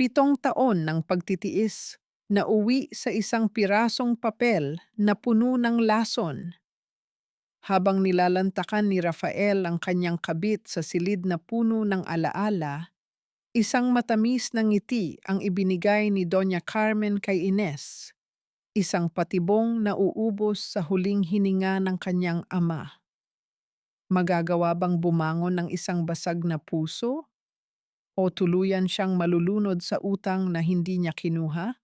7 taon ng pagtitiis, nauwi sa isang pirasong papel na puno ng lason. Habang nilalantakan ni Rafael ang kanyang kabit sa silid na puno ng alaala, isang matamis na ngiti ang ibinigay ni Doña Carmen kay Ines, isang patibong na uubos sa huling hininga ng kanyang ama. Magagawa bang bumangon ng isang basag na puso? O tuluyan siyang malulunod sa utang na hindi niya kinuha?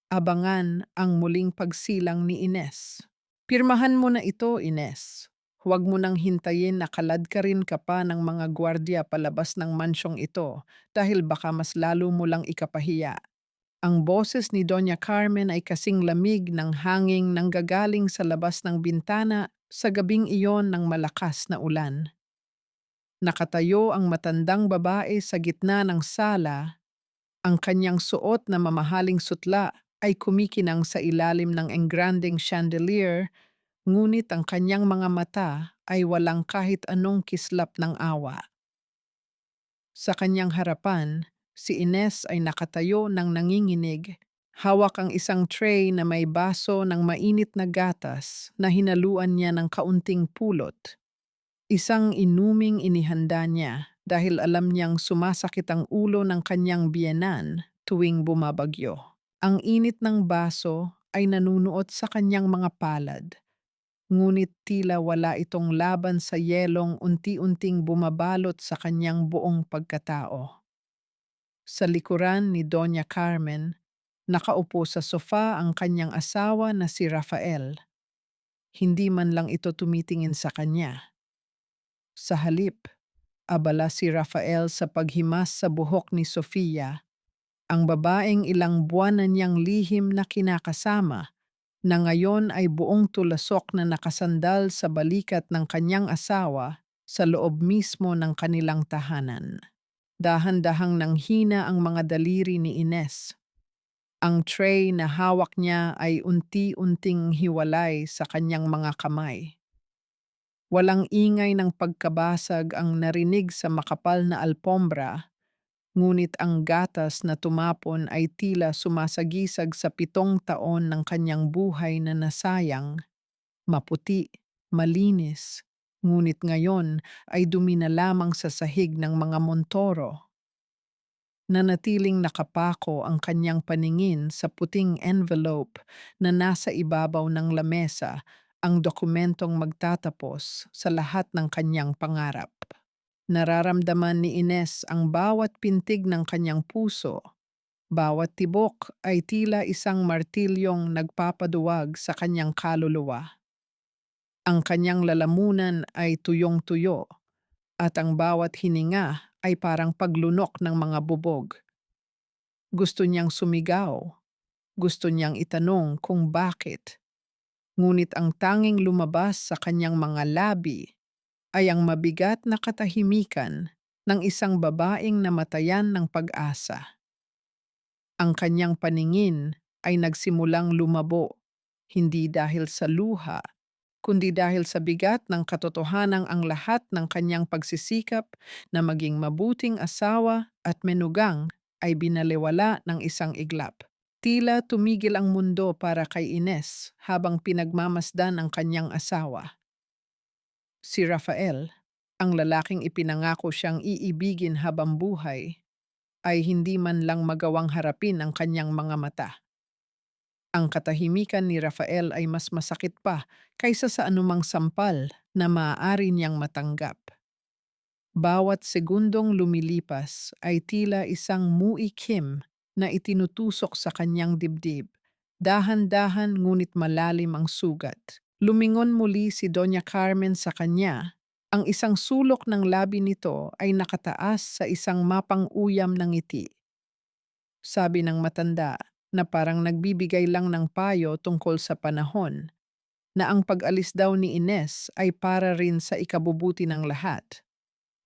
Abangan ang muling pagsilang ni Ines. Pirmahan mo na ito, Ines. Huwag mo nang hintayin na kaladkarin ka pa ng mga gwardiya palabas ng mansyong ito dahil baka mas lalo mo lang ikapahiya. Ang boses ni Doña Carmen ay kasing lamig ng hanging nanggagaling sa labas ng bintana sa gabing iyon ng malakas na ulan. Nakatayo ang matandang babae sa gitna ng sala, ang kanyang suot na mamahaling sutla ay kumikinang sa ilalim ng engrandeng chandelier, ngunit ang kanyang mga mata ay walang kahit anong kislap ng awa. Sa kanyang harapan, si Ines ay nakatayo ng nanginginig, hawak ang isang tray na may baso ng mainit na gatas na hinaluan niya ng kaunting pulot. Isang inuming inihanda niya dahil alam niyang sumasakit ang ulo ng kanyang biyenan tuwing bumabagyo. Ang init ng baso ay nanunuot sa kanyang mga palad, ngunit tila wala itong laban sa yelong unti-unting bumabalot sa kanyang buong pagkatao. Sa likuran ni Doña Carmen, nakaupo sa sofa ang kanyang asawa na si Rafael. Hindi man lang ito tumitingin sa kanya. Sa halip, abala si Rafael sa paghimas sa buhok ni Sofia, ang babaeng ilang buwan na niyang lihim na kinakasama, na ngayon ay buong tulasok na nakasandal sa balikat ng kanyang asawa sa loob mismo ng kanilang tahanan. Dahan-dahang nanghina ang mga daliri ni Ines. Ang tray na hawak niya ay unti-unting hiwalay sa kanyang mga kamay. Walang ingay ng pagkabasag ang narinig sa makapal na alpombra, ngunit ang gatas na tumapon ay tila sumasagisag sa 7 taon ng kanyang buhay na nasayang, maputi, malinis, ngunit ngayon ay dumi na lamang sa sahig ng mga montoro. Nanatiling nakapako ang kanyang paningin sa puting envelope na nasa ibabaw ng lamesa, ang dokumentong magtatapos sa lahat ng kanyang pangarap. Nararamdaman ni Ines ang bawat pintig ng kanyang puso, bawat tibok ay tila isang martilyong nagpapaduwag sa kanyang kaluluwa. Ang kanyang lalamunan ay tuyong-tuyo at ang bawat hininga ay parang paglunok ng mga bubog. Gusto niyang sumigaw, gusto niyang itanong kung bakit, ngunit ang tanging lumabas sa kanyang mga labi ay ang mabigat na katahimikan ng isang babaeng namatayan ng pag-asa. Ang kanyang paningin ay nagsimulang lumabo, hindi dahil sa luha, kundi dahil sa bigat ng katotohanang ang lahat ng kanyang pagsisikap na maging mabuting asawa at menugang ay binalewala ng isang iglap. Tila tumigil ang mundo para kay Ines habang pinagmamasdan ang kanyang asawa. Si Rafael, ang lalaking ipinangako siyang iibigin habang buhay, ay hindi man lang magawang harapin ang kanyang mga mata. Ang katahimikan ni Rafael ay mas masakit pa kaysa sa anumang sampal na maaari niyang matanggap. Bawat segundong lumilipas ay tila isang muikim na itinutusok sa kanyang dibdib. Dahan-dahan ngunit malalim ang sugat. Lumingon muli si Doña Carmen sa kanya. Ang isang sulok ng labi nito ay nakataas sa isang mapang-uyam na ngiti. Sabi ng matanda na parang nagbibigay lang ng payo tungkol sa panahon, na ang pag-alis daw ni Ines ay para rin sa ikabubuti ng lahat,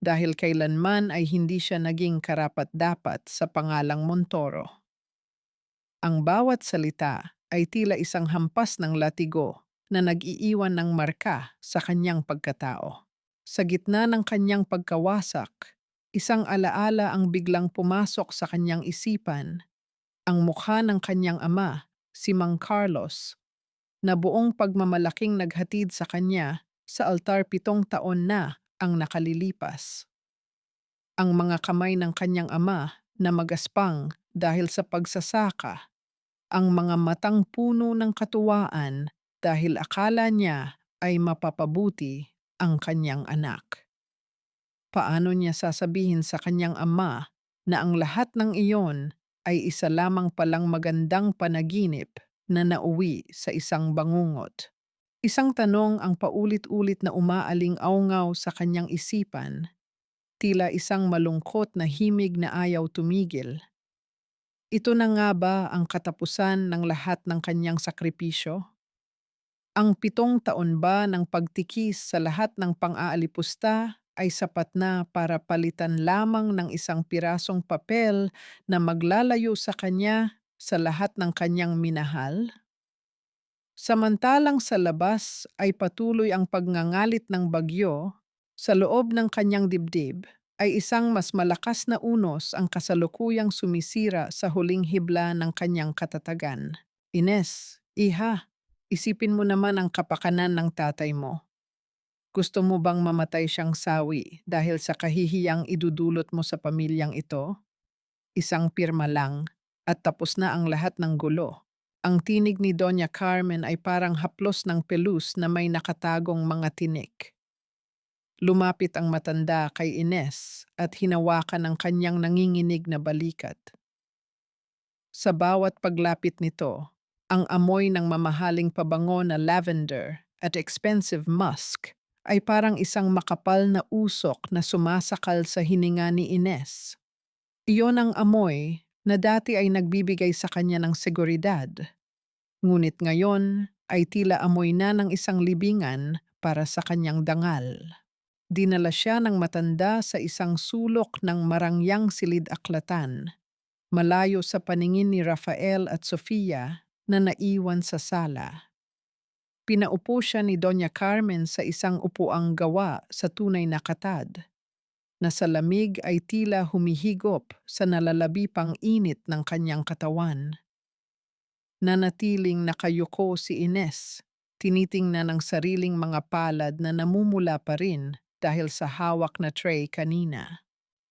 dahil kailanman ay hindi siya naging karapat-dapat sa pangalang Montoro. Ang bawat salita ay tila isang hampas ng latigo na nag-iiwan ng marka sa kanyang pagkatao. Sa gitna ng kanyang pagkawasak, Isang alaala ang biglang pumasok sa kanyang isipan, ang mukha ng kanyang ama, si Mang Carlos, na buong pagmamalaking naghatid sa kanya sa altar 7 taon na ang nakalilipas. Ang mga kamay ng kanyang ama na magaspang dahil sa pagsasaka, ang mga matang puno ng katuwaan dahil akala niya ay mapapabuti ang kanyang anak. Paano niya sasabihin sa kanyang ama na ang lahat ng iyon ay isa lamang palang magandang panaginip na nauwi sa isang bangungot? Isang tanong ang paulit-ulit na umaaling-awngaw sa kanyang isipan, tila isang malungkot na himig na ayaw tumigil. Ito na nga ba ang katapusan ng lahat ng kanyang sakripisyo? Ang 7 taon ba ng pagtikis sa lahat ng pang-aalipusta ay sapat na para palitan lamang ng isang pirasong papel na maglalayo sa kanya sa lahat ng kanyang minahal? Samantalang sa labas ay patuloy ang pagngangalit ng bagyo, sa loob ng kanyang dibdib ay isang mas malakas na unos ang kasalukuyang sumisira sa huling hibla ng kanyang katatagan. Ines, iha, isipin mo naman ang kapakanan ng tatay mo. Gusto mo bang mamatay siyang sawi dahil sa kahihiyang idudulot mo sa pamilyang ito? Isang pirma lang at tapos na ang lahat ng gulo. Ang tinig ni Doña Carmen ay parang haplos ng pelus na may nakatagong mga tinik. Lumapit ang matanda kay Ines at hinawakan ang kanyang nanginginig na balikat. Sa bawat paglapit nito, ang amoy ng mamahaling pabango na lavender at expensive musk ay parang isang makapal na usok na sumasakal sa hininga ni Ines. Iyon ang amoy na dati ay nagbibigay sa kanya ng seguridad, ngunit ngayon ay tila amoy na ng isang libingan para sa kanyang dangal. Dinala siya ng matanda sa isang sulok ng marangyang silid-aklatan, malayo sa paningin ni Rafael at Sofia na naiwan sa sala. Pinaupo siya ni Doña Carmen sa isang upuang gawa sa tunay na katad, na sa lamig ay tila humihigop sa nalalabi pang init ng kanyang katawan. Nanatiling nakayuko si Ines, tinitingnan ang sariling mga palad na namumula pa rin dahil sa hawak na tray kanina.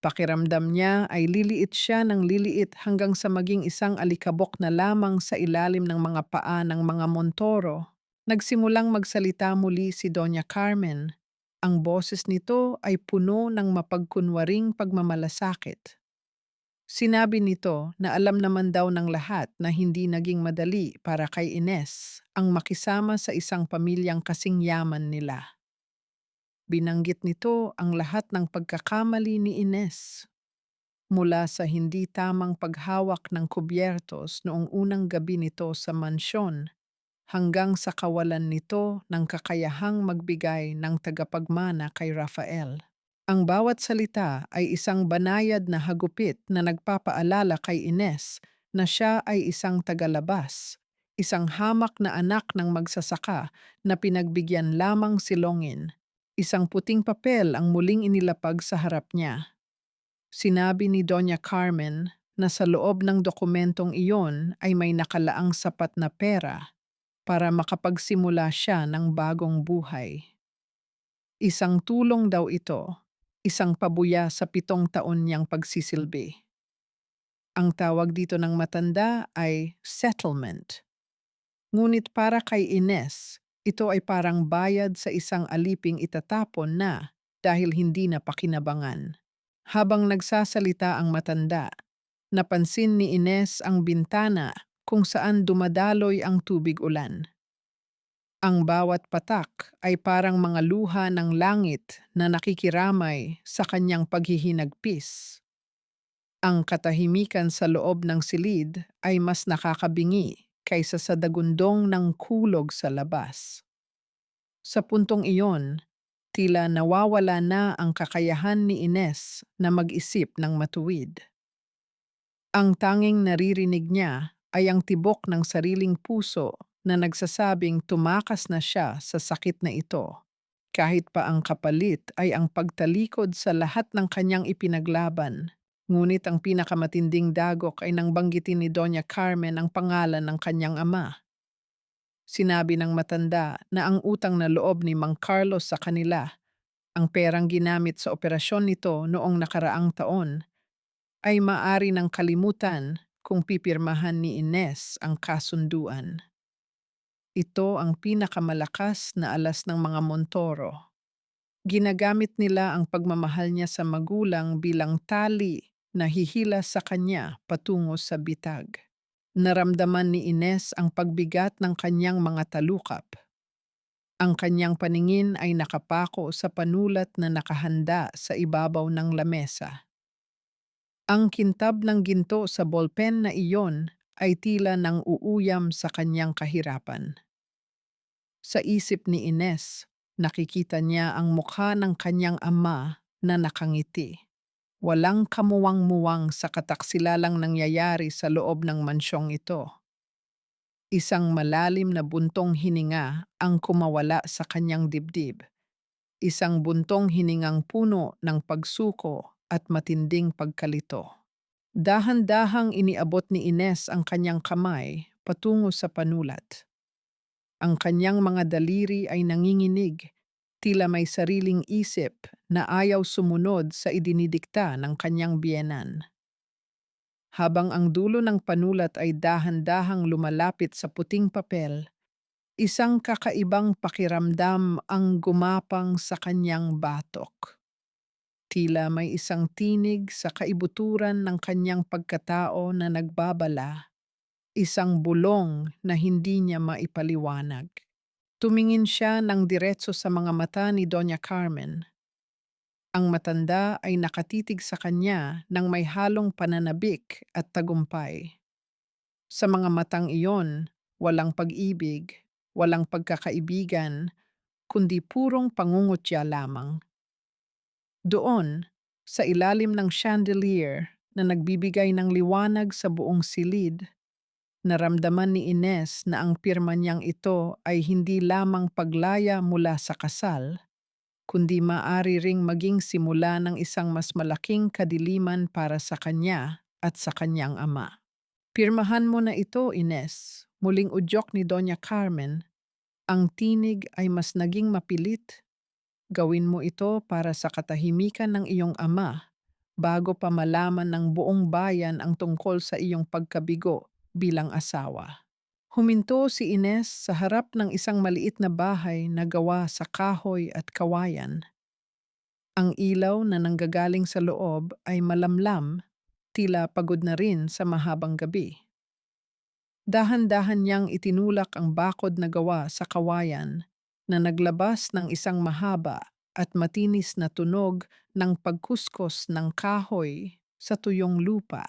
Pakiramdam niya ay liliit siya ng liliit hanggang sa maging isang alikabok na lamang sa ilalim ng mga paa ng mga montoro. Nagsimulang magsalita muli si Doña Carmen. Ang boses nito ay puno ng mapagkunwaring pagmamalasakit. Sinabi nito na alam naman daw ng lahat na hindi naging madali para kay Ines ang makisama sa isang pamilyang kasing yaman nila. Binanggit nito ang lahat ng pagkakamali ni Ines, mula sa hindi tamang paghawak ng kubyertos noong unang gabi nito sa mansyon hanggang sa kawalan nito ng kakayahang magbigay ng tagapagmana kay Rafael. Ang bawat salita ay isang banayad na hagupit na nagpapaalala kay Ines na siya ay isang tagalabas, isang hamak na anak ng magsasaka na pinagbigyan lamang silongin. Isang puting papel ang muling inilapag sa harap niya. Sinabi ni Doña Carmen na sa loob ng dokumentong iyon ay may nakalaang sapat na pera para makapagsimula siya ng bagong buhay. Isang tulong daw ito, isang pabuya sa 7 taon niyang pagsisilbi. Ang tawag dito ng matanda ay settlement. Ngunit para kay Ines, ito ay parang bayad sa isang aliping itatapon na dahil hindi na pakinabangan. Habang nagsasalita ang matanda, napansin ni Ines ang bintana kung saan dumadaloy ang tubig ulan. Ang bawat patak ay parang mga luha ng langit na nakikiramay sa kanyang paghihinagpis. Ang katahimikan sa loob ng silid ay mas nakakabingi kaysa sa dagundong ng kulog sa labas. Sa puntong iyon, tila nawawala na ang kakayahan ni Ines na mag-isip ng matuwid. Ang tanging naririnig niya ay ang tibok ng sariling puso na nagsasabing tumakas na siya sa sakit na ito. kahit pa ang kapalit ay ang pagtalikod sa lahat ng kanyang ipinaglaban. Ngunit ang pinakamatinding dagok ay nang banggitin ni Doña Carmen ang pangalan ng kanyang ama. Sinabi ng matanda na ang utang na loob ni Mang Carlos sa kanila, ang perang ginamit sa operasyon nito noong nakaraang taon, ay maari ng kalimutan kung pipirmahan ni Ines ang kasunduan. Ito ang pinakamalakas na alas ng mga Montoro. Ginagamit nila ang pagmamahal niya sa magulang bilang tali na hihila sa kanya patungo sa bitag. Naramdaman ni Ines ang pagbigat ng kanyang mga talukap. Ang kanyang paningin ay nakapako sa panulat na nakahanda sa ibabaw ng lamesa. Ang kintab ng ginto sa ballpen na iyon ay tila nang uuyam sa kanyang kahirapan. Sa isip ni Ines, nakikita niya ang mukha ng kanyang ama na nakangiti. Walang kamuwang-muwang sa kataksilalang nangyayari sa loob ng mansyong ito. Isang malalim na buntong hininga ang kumawala sa kanyang dibdib. Isang buntong hiningang puno ng pagsuko at matinding pagkalito. Dahan-dahang iniabot ni Ines ang kanyang kamay patungo sa panulat. Ang kanyang mga daliri ay nanginginig, tila may sariling isip na ayaw sumunod sa idinidikta ng kanyang biyenan. Habang ang dulo ng panulat ay dahan-dahang lumalapit sa puting papel, isang kakaibang pakiramdam ang gumapang sa kanyang batok. Tila may isang tinig sa kaibuturan ng kanyang pagkatao na nagbabala, isang bulong na hindi niya maipaliwanag. Tumingin siya ng diretso sa mga mata ni Doña Carmen. Ang matanda ay nakatitig sa kanya ng may halong pananabik at tagumpay. Sa mga matang iyon, walang pag-ibig, walang pagkakaibigan, kundi purong pangungutya lamang. Doon, sa ilalim ng chandelier na nagbibigay ng liwanag sa buong silid, naramdaman ni Ines na ang pirma niyang ito ay hindi lamang paglaya mula sa kasal, kundi maari ring maging simula ng isang mas malaking kadiliman para sa kanya at sa kanyang ama. Pirmahan mo na ito, Ines. Muling udyok ni Doña Carmen. Ang tinig ay mas naging mapilit. Gawin mo ito para sa katahimikan ng iyong ama bago pa malaman ng buong bayan ang tungkol sa iyong pagkabigo bilang asawa. Huminto si Ines sa harap ng isang maliit na bahay na gawa sa kahoy at kawayan. Ang ilaw na nanggagaling sa loob ay malamlam, tila pagod na rin sa mahabang gabi. Dahan-dahan niyang itinulak ang bakod na gawa sa kawayan na naglabas ng isang mahaba at matinis na tunog ng pagkuskos ng kahoy sa tuyong lupa.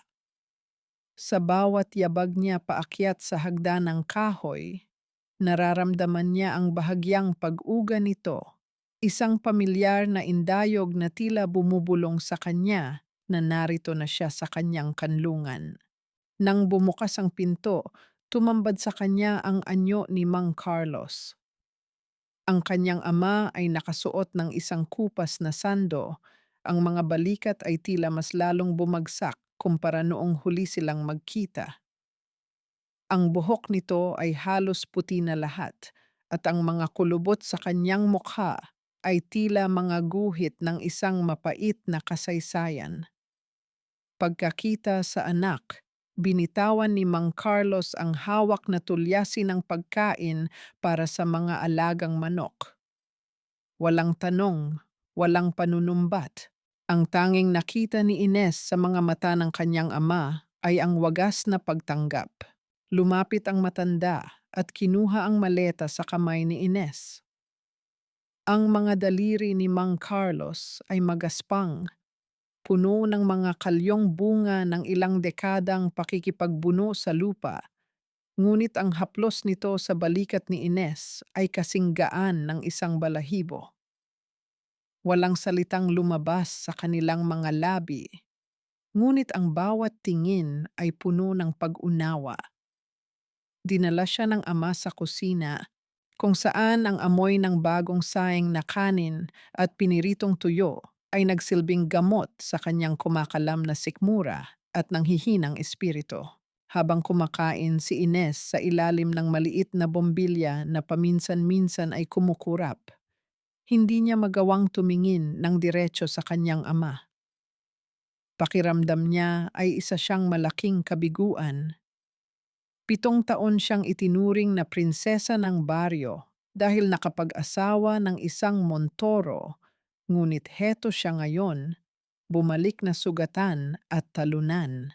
Sa bawat yabag niya paakyat sa hagdan ng kahoy, nararamdaman niya ang bahagyang pag-uga nito, isang pamilyar na indayog na tila bumubulong sa kanya na narito na siya sa kanyang kanlungan. Nang bumukas ang pinto, tumambad sa kanya ang anyo ni Mang Carlos. Ang kanyang ama ay nakasuot ng isang kupas na sando. Ang mga balikat ay tila mas lalong bumagsak kumpara noong huli silang magkita. Ang buhok nito ay halos puti na lahat at ang mga kulubot sa kanyang mukha ay tila mga guhit ng isang mapait na kasaysayan. Pagkakita sa anak, binitawan ni Mang Carlos ang hawak na tulyasin ng pagkain para sa mga alagang manok. Walang tanong, walang panunumbat. Ang tanging nakita ni Ines sa mga mata ng kanyang ama ay ang wagas na pagtanggap. Lumapit ang matanda at kinuha ang maleta sa kamay ni Ines. Ang mga daliri ni Mang Carlos ay magaspang, puno ng mga kalyong bunga ng ilang dekadang pakikipagbuno sa lupa, ngunit ang haplos nito sa balikat ni Ines ay kasing gaan ng isang balahibo. Walang salitang lumabas sa kanilang mga labi, ngunit ang bawat tingin ay puno ng pag-unawa. Dinala siya ng ama sa kusina kung saan ang amoy ng bagong saing na kanin at piniritong tuyo ay nagsilbing gamot sa kanyang kumakalam na sikmura at nanghihinang espiritu. Habang kumakain si Ines sa ilalim ng maliit na bombilya na paminsan-minsan ay kumukurap, hindi niya magawang tumingin ng diretso sa kanyang ama. Pakiramdam niya ay isa siyang malaking kabiguan. 7 taon siyang itinuring na prinsesa ng baryo dahil nakapag-asawa ng isang Montoro, ngunit heto siya ngayon, bumalik na sugatan at talunan.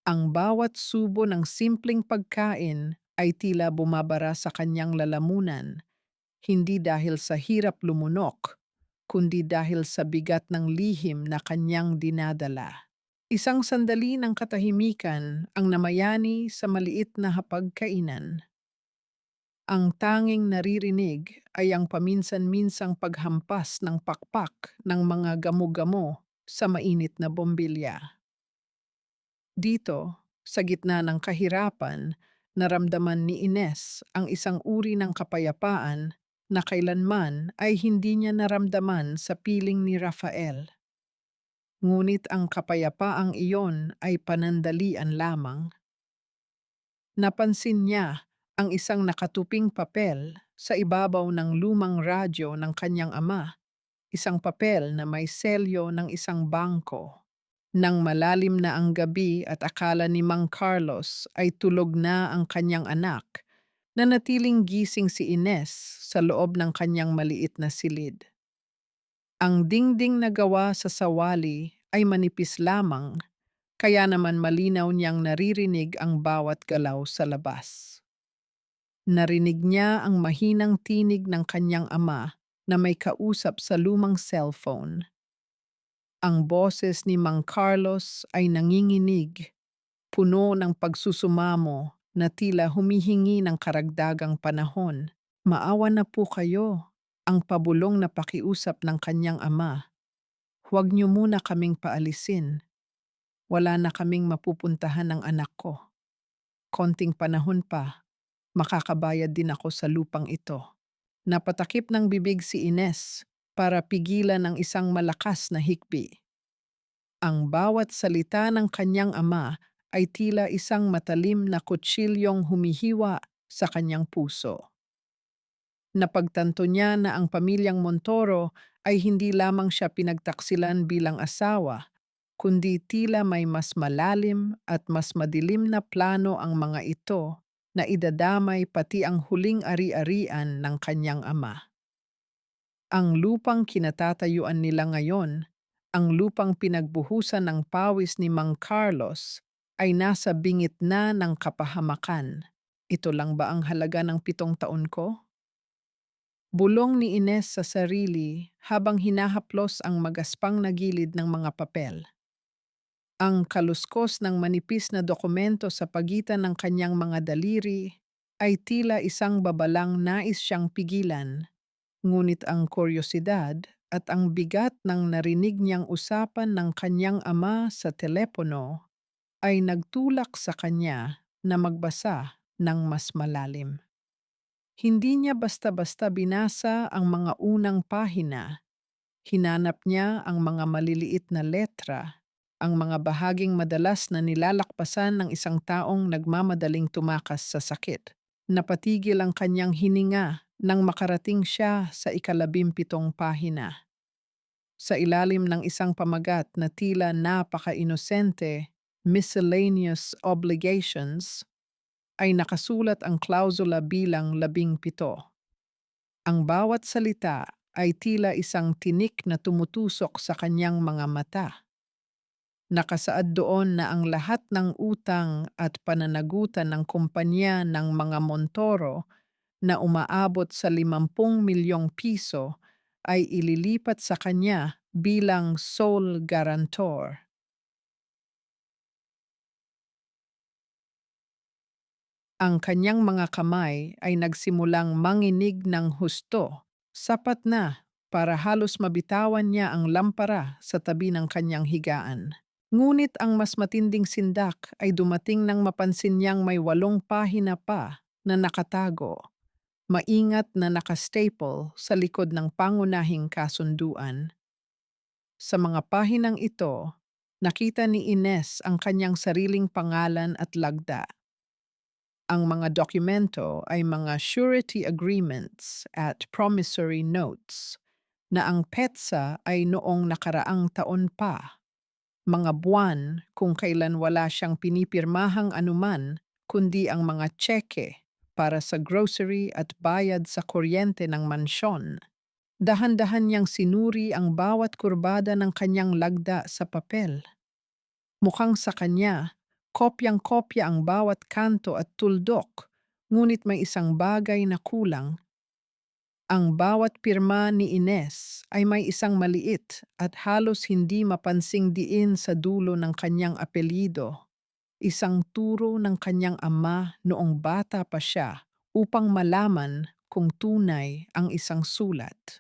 Ang bawat subo ng simpleng pagkain ay tila bumabara sa kanyang lalamunan, hindi dahil sa hirap lumunok, kundi dahil sa bigat ng lihim na kanyang dinadala. Isang sandali ng katahimikan ang namayani sa maliit na hapagkainan. Ang tanging naririnig ay ang paminsan-minsang paghampas ng pakpak ng mga gamo-gamo sa mainit na bombilya. Dito, sa gitna ng kahirapan, naramdaman ni Ines ang isang uri ng kapayapaan na kailanman ay hindi niya naramdaman sa piling ni Rafael. Ngunit ang kapayapaang iyon ay panandalian lamang. Napansin niya ang isang nakatuping papel sa ibabaw ng lumang radyo ng kanyang ama, isang papel na may selyo ng isang bangko. Nang malalim na ang gabi at akala ni Mang Carlos ay tulog na ang kanyang anak, nanatiling gising si Ines sa loob ng kanyang maliit na silid. Ang dingding na gawa sa sawali ay manipis lamang, kaya naman malinaw niyang naririnig ang bawat galaw sa labas. Narinig niya ang mahinang tinig ng kanyang ama na may kausap sa lumang cellphone. Ang boses ni Mang Carlos ay nanginginig, puno ng pagsusumamo na tila humihingi ng karagdagang panahon. "Maawa na po kayo," ang pabulong na pakiusap ng kanyang ama. "Huwag niyo muna kaming paalisin. Wala na kaming mapupuntahan ng anak ko. Konting panahon pa, makakabayad din ako sa lupang ito." Napatakip ng bibig si Ines para pigilan ang isang malakas na hikbi. Ang bawat salita ng kanyang ama ay tila isang matalim na kutsilyong humihiwa sa kanyang puso. Napagtanto niya na ang pamilyang Montoro ay hindi lamang siya pinagtaksilan bilang asawa, kundi tila may mas malalim at mas madilim na plano ang mga ito na idadamay pati ang huling ari-arian ng kanyang ama. Ang lupang kinatatayuan nila ngayon, ang lupang pinagbuhusan ng pawis ni Mang Carlos, ay nasa bingit na ng kapahamakan. Ito lang ba ang halaga ng 7 taon ko? Bulong ni Ines sa sarili habang hinahaplos ang magaspang na gilid ng mga papel. Ang kaluskos ng manipis na dokumento sa pagitan ng kanyang mga daliri ay tila isang babalang nais siyang pigilan. Ngunit ang kuryosidad at ang bigat ng narinig niyang usapan ng kanyang ama sa telepono ay nagtulak sa kanya na magbasa ng mas malalim. Hindi niya basta-basta binasa ang mga unang pahina. Hinanap niya ang mga maliliit na letra, ang mga bahaging madalas na nilalakpasan ng isang taong nagmamadaling tumakas sa sakit. Napatigil ang kanyang hininga nang makarating siya sa 17 pahina. Sa ilalim ng isang pamagat na tila napaka-inosente, miscellaneous obligations, ay nakasulat ang klausula bilang 17. Ang bawat salita ay tila isang tinik na tumutusok sa kanyang mga mata. Nakasaad doon na ang lahat ng utang at pananagutan ng kumpanya ng mga Montoro na umaabot sa 50 milyong piso ay ililipat sa kanya bilang sole guarantor. Ang kanyang mga kamay ay nagsimulang manginig ng husto, sapat na para halos mabitawan niya ang lampara sa tabi ng kanyang higaan. Ngunit ang mas matinding sindak ay dumating nang mapansin niyang may 8 pahina pa na nakatago. Maingat na nakastaple sa likod ng pangunahing kasunduan. Sa mga pahinang ito, nakita ni Ines ang kanyang sariling pangalan at lagda. Ang mga dokumento ay mga surety agreements at promissory notes na ang petsa ay noong nakaraang taon pa, mga buwan kung kailan wala siyang pinipirmahang anuman kundi ang mga tseke para sa grocery at bayad sa kuryente ng mansyon. Dahan-dahan niyang sinuri ang bawat kurbada ng kanyang lagda sa papel. Mukhang sa kanya, kopyang-kopya ang bawat kanto at tuldok, ngunit may isang bagay na kulang. Ang bawat pirma ni Ines ay may isang maliit at halos hindi mapansing diin sa dulo ng kanyang apelyido, isang turo ng kanyang ama noong bata pa siya upang malaman kung tunay ang isang sulat.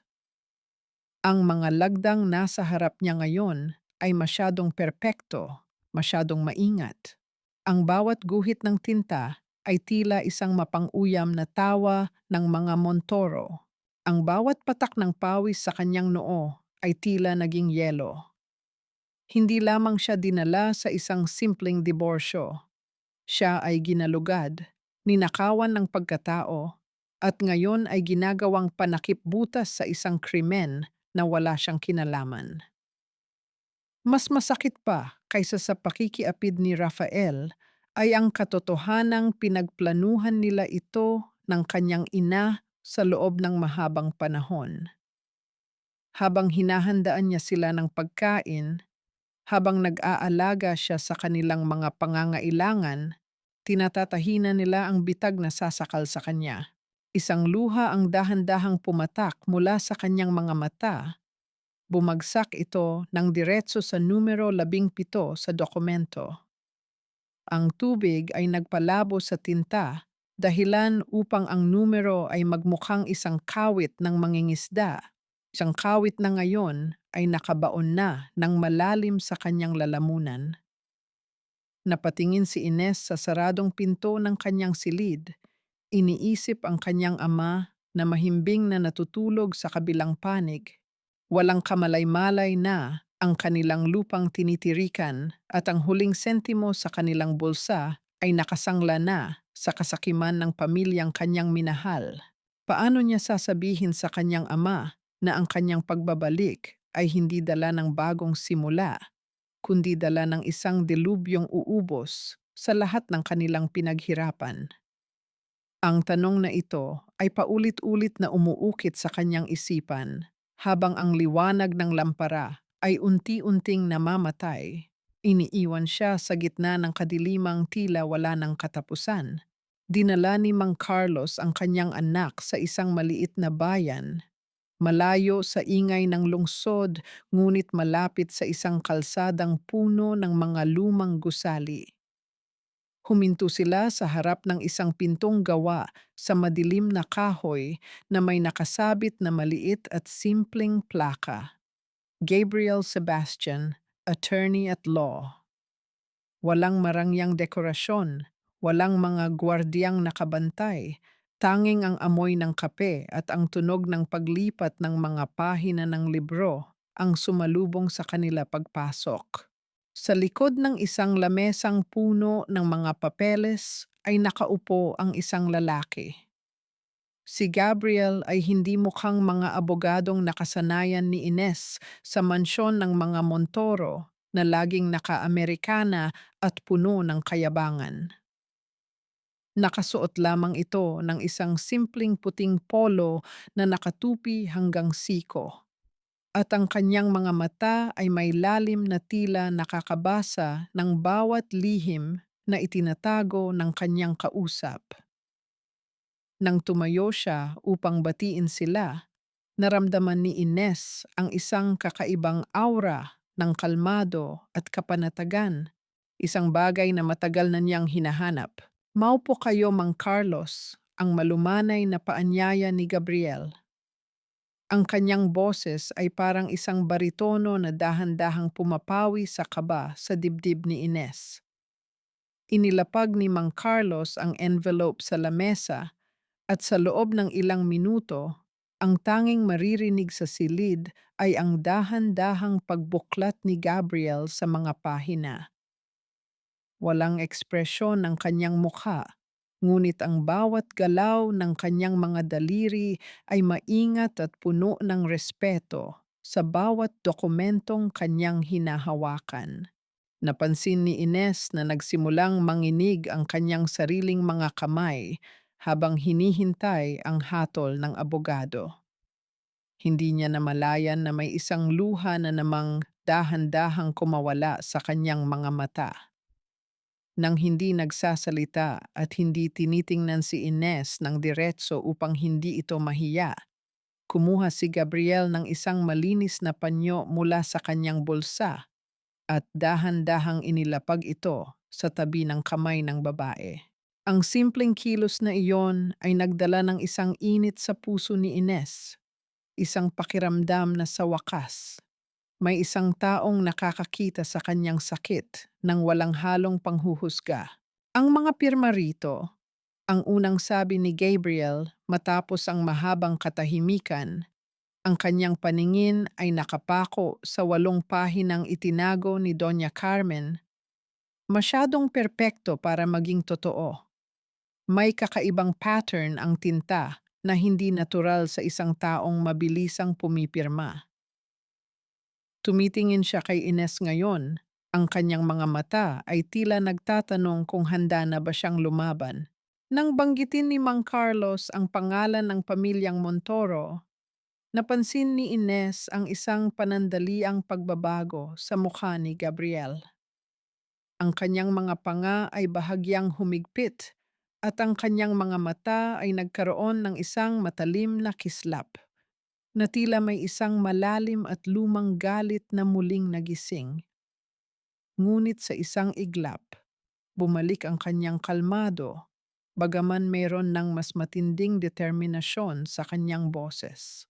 Ang mga lagdang nasa harap niya ngayon ay masyadong perpekto, masyadong maingat. Ang bawat guhit ng tinta ay tila isang mapang-uyam na tawa ng mga Montoro. Ang bawat patak ng pawis sa kanyang noo ay tila naging yelo. Hindi lamang siya dinala sa isang simpleng diborsyo. Siya ay ginalugad, ninakawan ng pagkatao, at ngayon ay ginagawang panakip-butas sa isang krimen na wala siyang kinalaman. Mas masakit pa kaysa sa pakikiapid ni Rafael ay ang katotohanang pinagplanuhan nila ito ng kanyang ina sa loob ng mahabang panahon. Habang hinahandaan niya sila ng pagkain, habang nag-aalaga siya sa kanilang mga pangangailangan, tinatatahinan nila ang bitag na sasakal sa kanya. Isang luha ang dahan-dahang pumatak mula sa kanyang mga mata. Bumagsak ito ng diretso sa numero 17 sa dokumento. Ang tubig ay nagpalabo sa tinta, dahilan upang ang numero ay magmukhang isang kawit ng mangingisda. Isang kawit na ngayon ay nakabaon na ng malalim sa kanyang lalamunan. Napatingin si Ines sa saradong pinto ng kanyang silid. Iniisip ang kanyang ama na mahimbing na natutulog sa kabilang panig. Walang kamalay-malay na ang kanilang lupang tinitirikan at ang huling sentimo sa kanilang bulsa ay nakasangla na sa kasakiman ng pamilyang kanyang minahal. Paano niya sasabihin sa kanyang ama na ang kanyang pagbabalik ay hindi dala ng bagong simula, kundi dala ng isang delubyong uubos sa lahat ng kanilang pinaghirapan? Ang tanong na ito ay paulit-ulit na umuukit sa kanyang isipan habang ang liwanag ng lampara ay unti-unting namamatay. Iniiwan siya sa gitna ng kadilimang tila wala ng katapusan. Dinala ni Mang Carlos ang kanyang anak sa isang maliit na bayan, malayo sa ingay ng lungsod ngunit malapit sa isang kalsadang puno ng mga lumang gusali. Huminto sila sa harap ng isang pintong gawa sa madilim na kahoy na may nakasabit na maliit at simpleng plaka. Gabriel Sebastian, Attorney at Law. Walang marangyang dekorasyon, walang mga gwardiyang nakabantay, tanging ang amoy ng kape at ang tunog ng paglipat ng mga pahina ng libro ang sumalubong sa kanila pagpasok. Sa likod ng isang lamesang puno ng mga papeles ay nakaupo ang isang lalaki. Si Gabriel ay hindi mukhang mga abogadong nakasanayan ni Ines sa mansyon ng mga Montoro na laging naka-Amerikana at puno ng kayabangan. Nakasuot lamang ito ng isang simpleng puting polo na nakatupi hanggang siko. At ang kanyang mga mata ay may lalim na tila nakakabasa ng bawat lihim na itinatago ng kanyang kausap. Nang tumayo siya upang batiin sila, naramdaman ni Ines ang isang kakaibang aura ng kalmado at kapanatagan, isang bagay na matagal na niyang hinahanap. Maupo kayo, Mang Carlos, ang malumanay na paanyaya ni Gabriel. Ang kanyang boses ay parang isang baritono na dahan-dahang pumapawi sa kaba sa dibdib ni Ines. Inilapag ni Mang Carlos ang envelope sa lamesa, At sa loob ng ilang minuto, ang tanging maririnig sa silid ay ang dahan-dahang pagbuklat ni Gabriel sa mga pahina. Walang ekspresyon ng kanyang mukha, ngunit ang bawat galaw ng kanyang mga daliri ay maingat at puno ng respeto sa bawat dokumentong kanyang hinahawakan. Napansin ni Ines na nagsimulang manginig ang kanyang sariling mga kamay habang hinihintay ang hatol ng abogado. Hindi niya namalayan na may isang luha na namang dahan-dahang kumawala sa kanyang mga mata. Nang hindi nagsasalita at hindi tinitingnan si Ines ng diretso upang hindi ito mahiya, kumuha si Gabriel ng isang malinis na panyo mula sa kanyang bulsa at dahan-dahang inilapag ito sa tabi ng kamay ng babae. Ang simpleng kilos na iyon ay nagdala ng isang init sa puso ni Ines, isang pakiramdam na sa wakas may isang taong nakakakita sa kanyang sakit nang walang halong panghuhusga. Ang mga pirma rito, ang unang sabi ni Gabriel matapos ang mahabang katahimikan, ang kanyang paningin ay nakapako sa 8 pahinang itinago ni Doña Carmen. Masyadong perpekto para maging totoo. May kakaibang pattern ang tinta na hindi natural sa isang taong mabilisang pumipirma. Tumitingin siya kay Ines ngayon. Ang kanyang mga mata ay tila nagtatanong kung handa na ba siyang lumaban. Nang banggitin ni Mang Carlos ang pangalan ng pamilyang Montoro, napansin ni Ines ang isang panandaliang pagbabago sa mukha ni Gabriel. Ang kanyang mga panga ay bahagyang humigpit at ang kanyang mga mata ay nagkaroon ng isang matalim na kislap na tila may isang malalim at lumang galit na muling nagising. Ngunit sa isang iglap, bumalik ang kanyang kalmado, bagaman mayroon ng mas matinding determinasyon sa kanyang boses.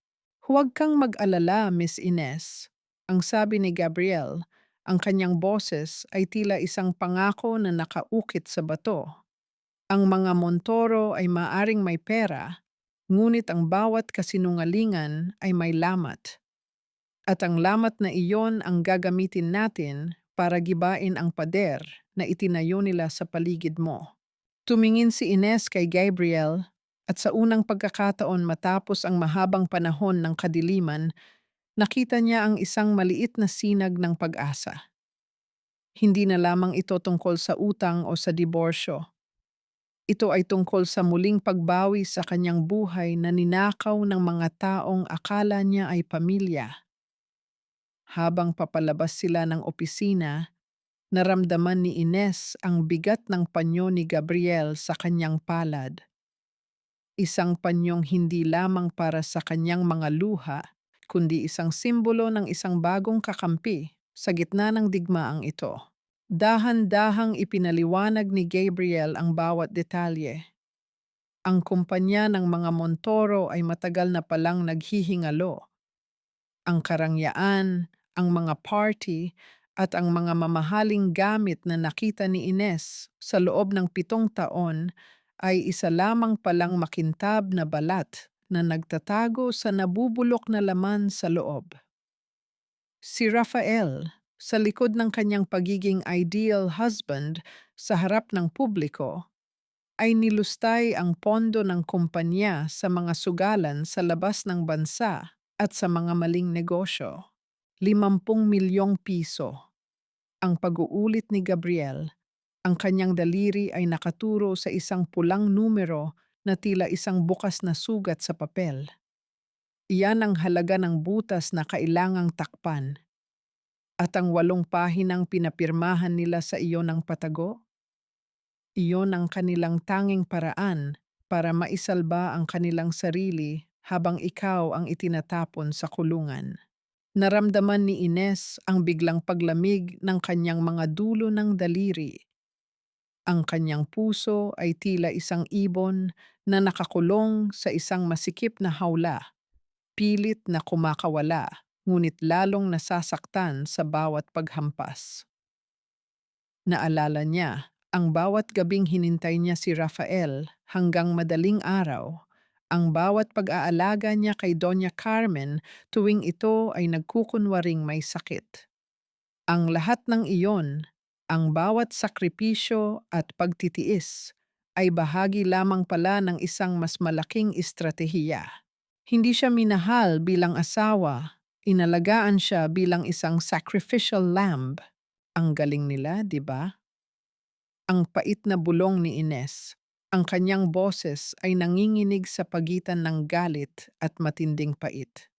Huwag kang mag-alala, Miss Ines. Ang sabi ni Gabriel, ang kanyang boses ay tila isang pangako na nakaukit sa bato. Ang mga Montoro ay maaring may pera, ngunit ang bawat kasinungalingan ay may lamat. At ang lamat na iyon ang gagamitin natin para gibain ang pader na itinayo nila sa paligid mo. Tumingin si Ines kay Gabriel at sa unang pagkakataon matapos ang mahabang panahon ng kadiliman, nakita niya ang isang maliit na sinag ng pag-asa. Hindi na lamang ito tungkol sa utang o sa diborsyo. Ito ay tungkol sa muling pagbawi sa kanyang buhay na ninakaw ng mga taong akala niya ay pamilya. Habang papalabas sila ng opisina, naramdaman ni Ines ang bigat ng panyo ni Gabriel sa kanyang palad. Isang panyong hindi lamang para sa kanyang mga luha, kundi isang simbolo ng isang bagong kakampi sa gitna ng digmaang ito. Dahan-dahang ipinaliwanag ni Gabriel ang bawat detalye. Ang kumpanya ng mga Montoro ay matagal na palang naghihingalo. Ang karangyaan, ang mga party, at ang mga mamahaling gamit na nakita ni Ines sa loob ng 7 taon ay isa lamang palang makintab na balat na nagtatago sa nabubulok na laman sa loob. Si Rafael, sa likod ng kanyang pagiging ideal husband sa harap ng publiko, ay nilustay ang pondo ng kumpanya sa mga sugalan sa labas ng bansa at sa mga maling negosyo. 50 milyong piso. Ang pag-uulit ni Gabriel, ang kanyang daliri ay nakaturo sa isang pulang numero na tila isang bukas na sugat sa papel. Iyan ang halaga ng butas na kailangang takpan. At ang 8 pahinang pinapirmahan nila sa iyo ng patago, iyon ang kanilang tanging paraan para maisalba ang kanilang sarili habang ikaw ang itinatapon sa kulungan. Naramdaman ni Ines ang biglang paglamig ng kanyang mga dulo ng daliri. Ang kanyang puso ay tila isang ibon na nakakulong sa isang masikip na hawla, pilit na kumakawala, ngunit lalong nasasaktan sa bawat paghampas. Naalala niya ang bawat gabing hinintay niya si Rafael hanggang madaling araw Ang bawat pag-aalaga niya kay Doña Carmen tuwing ito ay nagkukunwaring may sakit. Ang lahat ng iyon, ang bawat sakripisyo at pagtitiis, ay bahagi lamang pala ng isang mas malaking estratehiya. Hindi siya minahal bilang asawa, inalagaan siya bilang isang sacrificial lamb. Ang galing nila, di ba? Ang pait na bulong ni Ines. Ang kanyang boses ay nanginginig sa pagitan ng galit at matinding pait.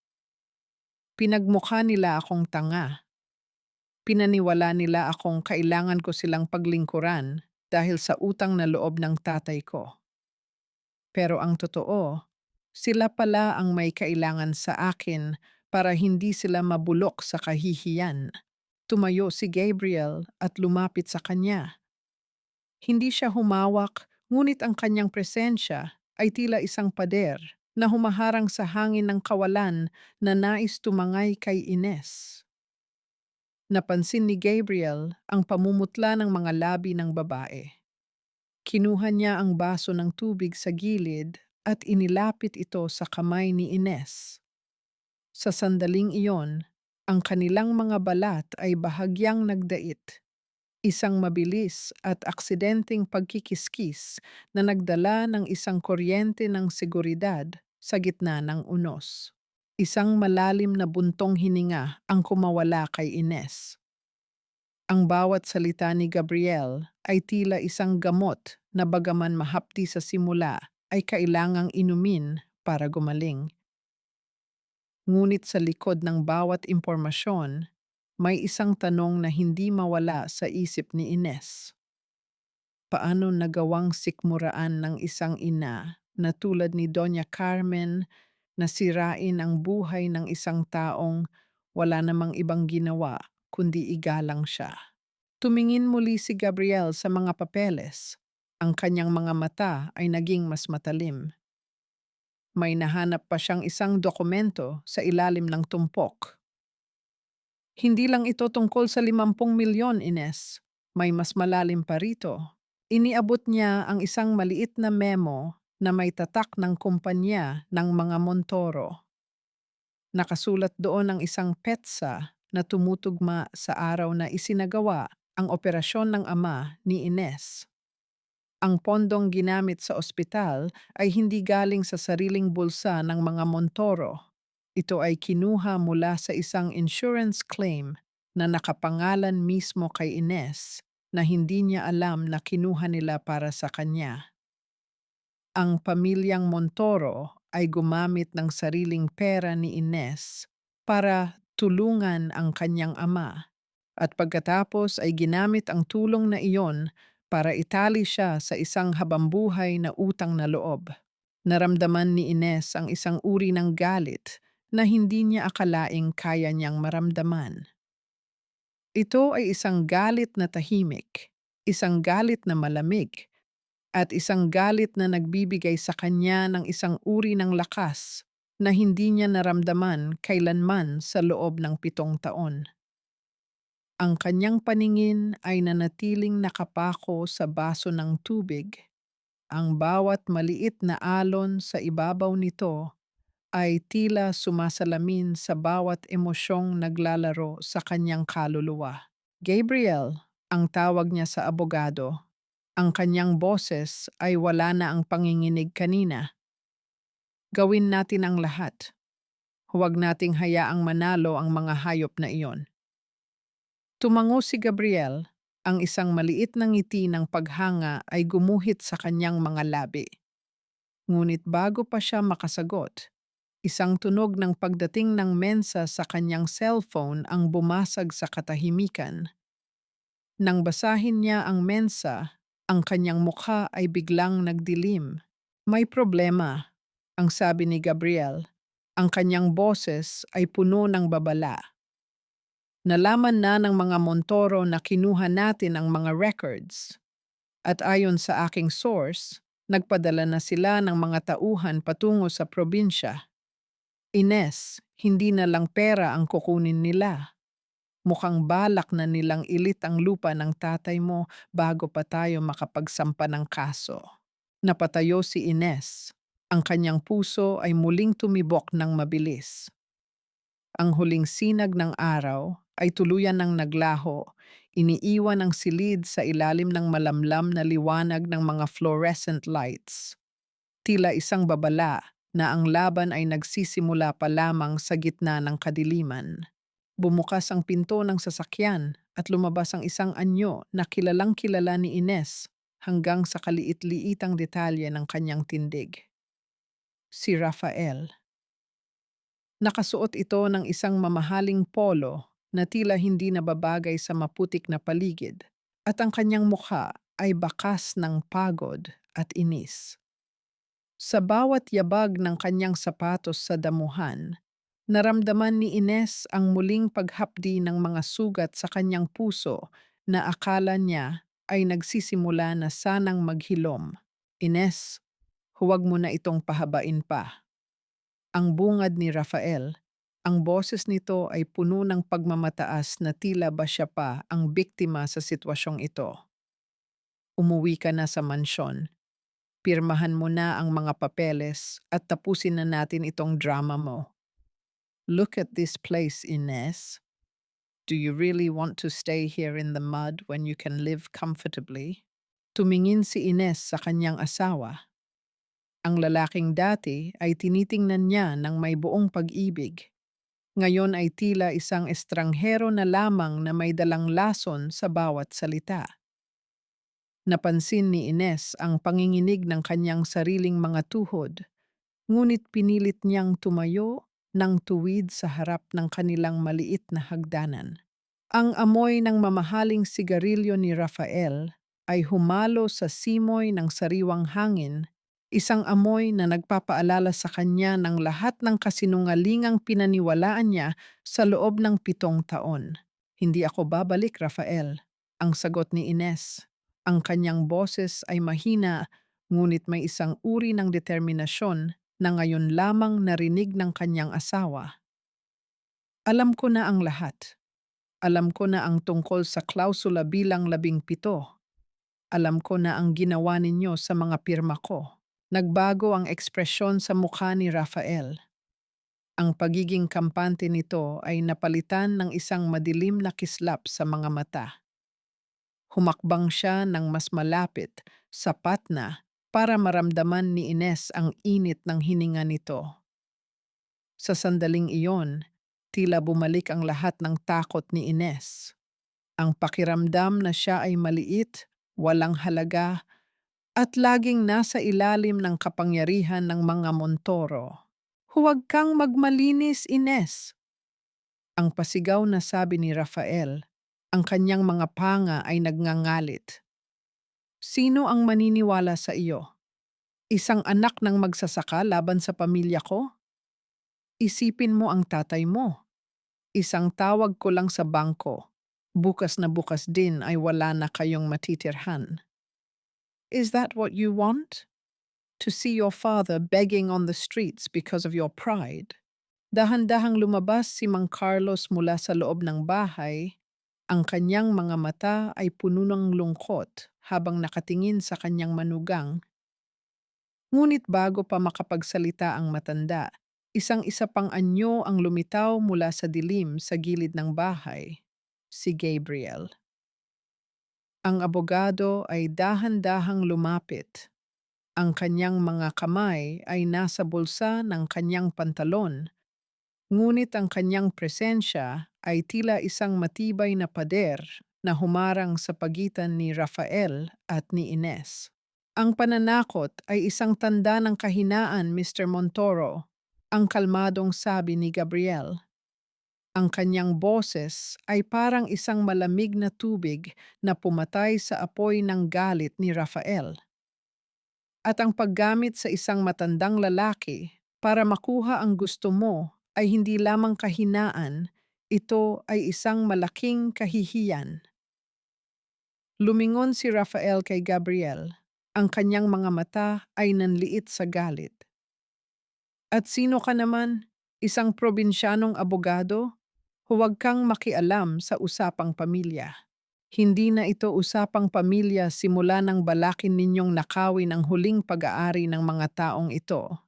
Pinagmukha nila akong tanga. Pinaniwala nila akong kailangan ko silang paglingkuran dahil sa utang na loob ng tatay ko. Pero ang totoo, sila pala ang may kailangan sa akin para hindi sila mabulok sa kahihiyan. Tumayo si Gabriel at lumapit sa kanya. Hindi siya humawak, ngunit ang kanyang presensya ay tila isang pader na humaharang sa hangin ng kawalan na nais tumangay kay Ines. Napansin ni Gabriel ang pamumutla ng mga labi ng babae. Kinuha niya ang baso ng tubig sa gilid at inilapit ito sa kamay ni Ines. Sa sandaling iyon, ang kanilang mga balat ay bahagyang nagdait. Isang mabilis at aksidenteng pagkikiskis na nagdala ng isang kuryente ng seguridad sa gitna ng unos. Isang malalim na buntong hininga ang kumawala kay Ines. Ang bawat salita ni Gabriel ay tila isang gamot na bagaman mahapdi sa simula ay kailangang inumin para gumaling. Ngunit sa likod ng bawat impormasyon, may isang tanong na hindi mawala sa isip ni Ines. Paano nagawang sikmuraan ng isang ina na tulad ni Doña Carmen na sirain ang buhay ng isang taong wala namang ibang ginawa kundi igalang siya? Tumingin muli si Gabriel sa mga papeles. Ang kanyang mga mata ay naging mas matalim. May nahanap pa siyang isang dokumento sa ilalim ng tumpok. Hindi lang ito tungkol sa 50 milyon, Ines. May mas malalim pa rito. Iniabot niya ang isang maliit na memo na may tatak ng kumpanya ng mga Montoro. Nakasulat doon ang isang petsa na tumutugma sa araw na isinagawa ang operasyon ng ama ni Ines. Ang pondong ginamit sa ospital ay hindi galing sa sariling bulsa ng mga Montoro. Ito ay kinuha mula sa isang insurance claim na nakapangalan mismo kay Ines na hindi niya alam na kinuha nila para sa kanya. Ang pamilyang Montoro ay gumamit ng sariling pera ni Ines para tulungan ang kanyang ama at pagkatapos ay ginamit ang tulong na iyon para itali siya sa isang habambuhay na utang na loob. Naramdaman ni Ines ang isang uri ng galit na hindi niya akalaing kaya niyang maramdaman. Ito ay isang galit na tahimik, isang galit na malamig, at isang galit na nagbibigay sa kanya ng isang uri ng lakas na hindi niya naramdaman kailanman sa loob ng 7 taon. Ang kanyang paningin ay nanatiling nakapako sa baso ng tubig. Ang bawat maliit na alon sa ibabaw nito ay tila sumasalamin sa bawat emosyong naglalaro sa kanyang kaluluwa. Gabriel, ang tawag niya sa abogado, ang kanyang boses ay wala na ang panginginig kanina. Gawin natin ang lahat. Huwag nating hayaang manalo ang mga hayop na iyon. Tumango si Gabriel, ang isang maliit na ngiti ng paghanga ay gumuhit sa kanyang mga labi. Ngunit bago pa siya makasagot, isang tunog ng pagdating ng mensa sa kanyang cellphone ang bumasag sa katahimikan. Nang basahin niya ang mensa, ang kanyang mukha ay biglang nagdilim. May problema, ang sabi ni Gabriel. Ang kanyang boses ay puno ng babala. Nalaman na ng mga Montoro na kinuha natin ang mga records. At ayon sa aking source, nagpadala na sila ng mga tauhan patungo sa probinsya. Ines, hindi na lang pera ang kukunin nila. Mukhang balak na nilang ilit ang lupa ng tatay mo bago pa tayo makapagsampa ng kaso. Napatayo si Ines. Ang kanyang puso ay muling tumibok ng mabilis. Ang huling sinag ng araw ay tuluyan ng naglaho, iniiwan ang silid sa ilalim ng malamlam na liwanag ng mga fluorescent lights. Tila isang babala na ang laban ay nagsisimula pa lamang sa gitna ng kadiliman. Bumukas ang pinto ng sasakyan at lumabas ang isang anyo na kilalang kilala ni Ines hanggang sa kaliit-liitang detalye ng kanyang tindig. Si Rafael. Nakasuot ito ng isang mamahaling polo na tila hindi nababagay sa maputik na paligid at ang kanyang mukha ay bakas ng pagod at inis. Sa bawat yabag ng kanyang sapatos sa damuhan, naramdaman ni Ines ang muling paghapdi ng mga sugat sa kanyang puso na akala niya ay nagsisimula na sanang maghilom. Ines, huwag mo na itong pahabain pa. Ang bungad ni Rafael, ang boses nito ay puno ng pagmamataas na tila ba siya pa ang biktima sa sitwasyong ito. Umuwi ka na sa mansyon. Pirmahan mo na ang mga papeles at tapusin na natin itong drama mo. Look at this place, Ines. Do you really want to stay here in the mud when you can live comfortably? Tumingin si Ines sa kanyang asawa. Ang lalaking dati ay tinitingnan niya ng may buong pag-ibig. Ngayon ay tila isang estranghero na lamang na may dalang lason sa bawat salita. Napansin ni Ines ang panginginig ng kanyang sariling mga tuhod, ngunit pinilit niyang tumayo ng tuwid sa harap ng kanilang maliit na hagdanan. Ang amoy ng mamahaling sigarilyo ni Rafael ay humalo sa simoy ng sariwang hangin, isang amoy na nagpapaalala sa kanya ng lahat ng kasinungalingang pinaniwalaan niya sa loob ng 7 taon. Hindi ako babalik, Rafael, ang sagot ni Ines. Ang kanyang boses ay mahina, ngunit may isang uri ng determinasyon na ngayon lamang narinig ng kanyang asawa. Alam ko na ang lahat. Alam ko na ang tungkol sa klausula bilang 17. Alam ko na ang ginawa ninyo sa mga pirma ko. Nagbago ang ekspresyon sa mukha ni Rafael. Ang pagiging kampante nito ay napalitan ng isang madilim na kislap sa mga mata. Humakbang siya ng mas malapit, sapat na, para maramdaman ni Ines ang init ng hininga nito. Sa sandaling iyon, tila bumalik ang lahat ng takot ni Ines. Ang pakiramdam na siya ay maliit, walang halaga, at laging nasa ilalim ng kapangyarihan ng mga Montoro. Huwag kang magmalinis, Ines. Ang pasigaw na sabi ni Rafael, ang kanyang mga panga ay nagngangalit. Sino ang maniniwala sa iyo? Isang anak ng magsasaka laban sa pamilya ko? Isipin mo ang tatay mo. Isang tawag ko lang sa bangko. Bukas na bukas din ay wala na kayong matitirhan. Is that what you want? To see your father begging on the streets because of your pride? Dahan-dahang lumabas si Mang Carlos mula sa loob ng bahay. Ang kanyang mga mata ay puno ng lungkot habang nakatingin sa kanyang manugang. Ngunit bago pa makapagsalita ang matanda, isang-isa pang anyo ang lumitaw mula sa dilim sa gilid ng bahay. Si Gabriel. Ang abogado ay dahan-dahang lumapit. Ang kanyang mga kamay ay nasa bulsa ng kanyang pantalon, ngunit ang kanyang presensya ay tila isang matibay na pader na humarang sa pagitan ni Rafael at ni Ines. Ang pananakot ay isang tanda ng kahinaan, Mr. Montoro, ang kalmadong sabi ni Gabriel. Ang kanyang boses ay parang isang malamig na tubig na pumatay sa apoy ng galit ni Rafael. At ang paggamit sa isang matandang lalaki para makuha ang gusto mo ay hindi lamang kahinaan, ito ay isang malaking kahihiyan. Lumingon si Rafael kay Gabriel. Ang kanyang mga mata ay nanliit sa galit. At sino ka naman? Isang probinsyanong abogado? Huwag kang makialam sa usapang pamilya. Hindi na ito usapang pamilya simula nang balakin ninyong nakawin ang huling pag-aari ng mga taong ito.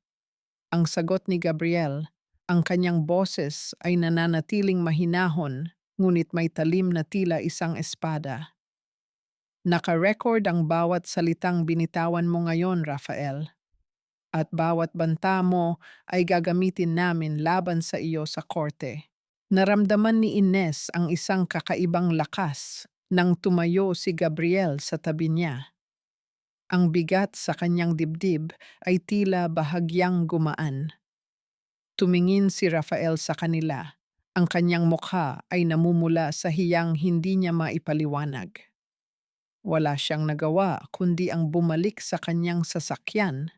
Ang sagot ni Gabriel, ang kanyang boses ay nananatiling mahinahon, ngunit may talim na tila isang espada. Naka-record ang bawat salitang binitawan mo ngayon, Rafael, at bawat banta mo ay gagamitin namin laban sa iyo sa korte. Naramdaman ni Ines ang isang kakaibang lakas nang tumayo si Gabriel sa tabi niya. Ang bigat sa kanyang dibdib ay tila bahagyang gumaan. Tumingin si Rafael sa kanila. Ang kanyang mukha ay namumula sa hiyang hindi niya maipaliwanag. Wala siyang nagawa kundi ang bumalik sa kanyang sasakyan.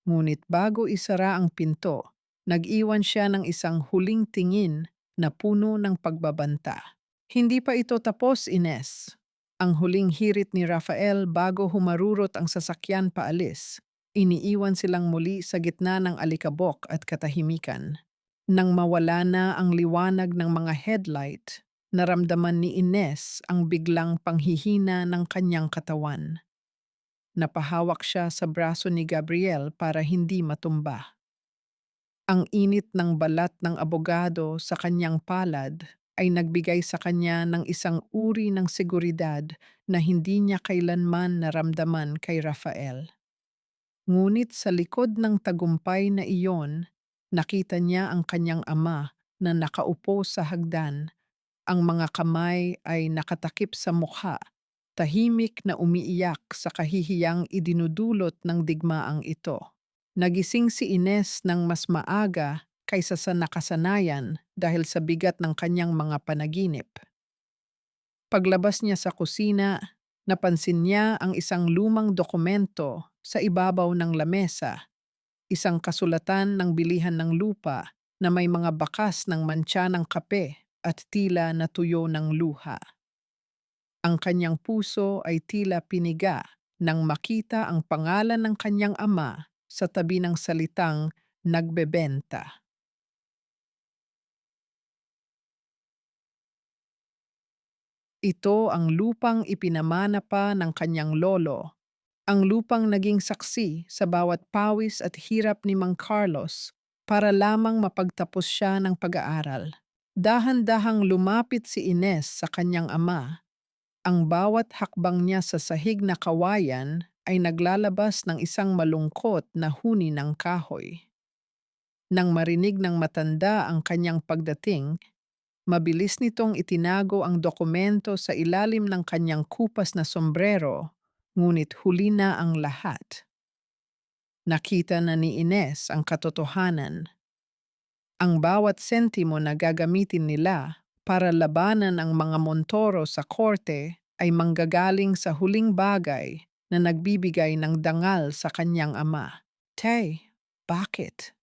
Ngunit bago isara ang pinto, nag-iwan siya ng isang huling tingin na puno ng pagbabanta. Hindi pa ito tapos, Ines. Ang huling hirit ni Rafael bago humarurot ang sasakyan paalis. Iniiwan silang muli sa gitna ng alikabok at katahimikan. Nang mawala na ang liwanag ng mga headlight, naramdaman ni Ines ang biglang panghihina ng kanyang katawan. Napahawak siya sa braso ni Gabriel para hindi matumba. Ang init ng balat ng abogado sa kanyang palad ay nagbigay sa kanya ng isang uri ng seguridad na hindi niya kailanman naramdaman kay Rafael. Ngunit sa likod ng tagumpay na iyon, nakita niya ang kanyang ama na nakaupo sa hagdan. Ang mga kamay ay nakatakip sa mukha, tahimik na umiiyak sa kahihiyang idinudulot ng digmaang ito. Nagising si Ines ng mas maaga kaysa sa nakasanayan dahil sa bigat ng kanyang mga panaginip. Paglabas niya sa kusina, napansin niya ang isang lumang dokumento sa ibabaw ng lamesa, isang kasulatan ng bilihan ng lupa na may mga bakas ng mantsa ng kape at tila natuyo ng luha. Ang kanyang puso ay tila piniga nang makita ang pangalan ng kanyang ama sa tabi ng salitang nagbebenta. Ito ang lupang ipinamana pa ng kanyang lolo, ang lupang naging saksi sa bawat pawis at hirap ni Mang Carlos para lamang mapagtapos siya ng pag-aaral. Dahan-dahang lumapit si Ines sa kanyang ama. Ang bawat hakbang niya sa sahig na kawayan ay naglalabas ng isang malungkot na huni ng kahoy. Nang marinig ng matanda ang kanyang pagdating, mabilis nitong itinago ang dokumento sa ilalim ng kanyang kupas na sombrero, ngunit huli na ang lahat. Nakita na ni Ines ang katotohanan. Ang bawat sentimo na gagamitin nila para labanan ang mga Montoro sa korte ay manggagaling sa huling bagay na nagbibigay ng dangal sa kanyang ama. Tay, bakit?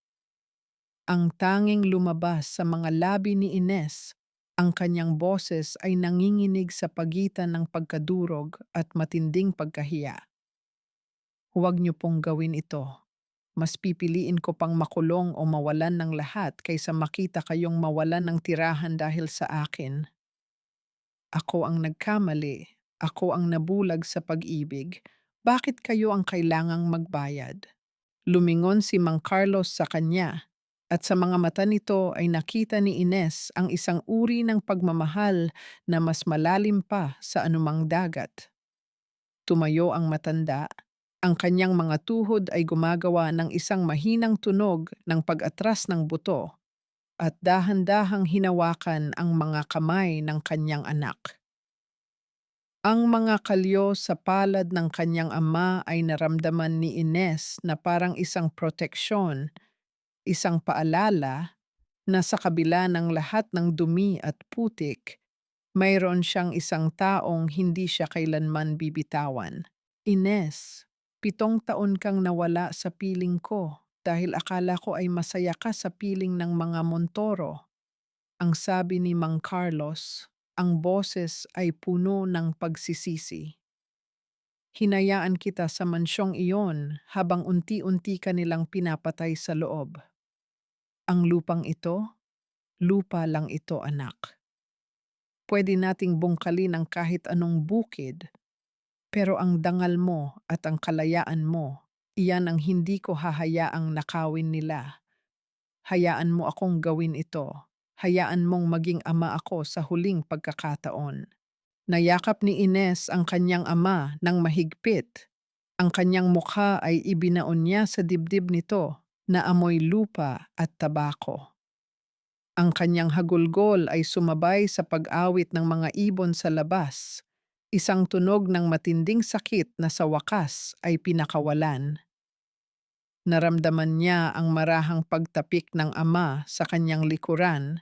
Ang tanging lumabas sa mga labi ni Ines, ang kanyang boses ay nanginginig sa pagitan ng pagkadurog at matinding pagkahiya. Huwag niyo pong gawin ito. Mas pipiliin ko pang makulong o mawalan ng lahat kaysa makita kayong mawalan ng tirahan dahil sa akin. Ako ang nagkamali. Ako ang nabulag sa pag-ibig. Bakit kayo ang kailangang magbayad? Lumingon si Mang Carlos sa kanya, at sa mga mata nito ay nakita ni Ines ang isang uri ng pagmamahal na mas malalim pa sa anumang dagat. Tumayo ang matanda, ang kanyang mga tuhod ay gumagawa ng isang mahinang tunog ng pag-atras ng buto, at dahan-dahang hinawakan ang mga kamay ng kanyang anak. Ang mga kalyo sa palad ng kanyang ama ay naramdaman ni Ines na parang isang proteksyon, isang paalala na sa kabila ng lahat ng dumi at putik, mayroon siyang isang taong hindi siya kailanman bibitawan. Ines, 7 taon kang nawala sa piling ko dahil akala ko ay masaya ka sa piling ng mga Montoro. Ang sabi ni Mang Carlos, ang boses ay puno ng pagsisisi. Hinayaan kita sa mansyong iyon habang unti-unti ka nilang pinapatay sa loob. Ang lupang ito, lupa lang ito, anak. Pwede nating bungkalin ang kahit anong bukid, pero ang dangal mo at ang kalayaan mo, iyan ang hindi ko hahayaang nakawin nila. Hayaan mo akong gawin ito. Hayaan mong maging ama ako sa huling pagkakataon. Nayakap ni Ines ang kanyang ama ng mahigpit. Ang kanyang mukha ay ibinaon niya sa dibdib nito na amoy lupa at tabako. Ang kanyang hagulgol ay sumabay sa pag-awit ng mga ibon sa labas, isang tunog ng matinding sakit na sa wakas ay pinakawalan. Naramdaman niya ang marahang pagtapik ng ama sa kanyang likuran,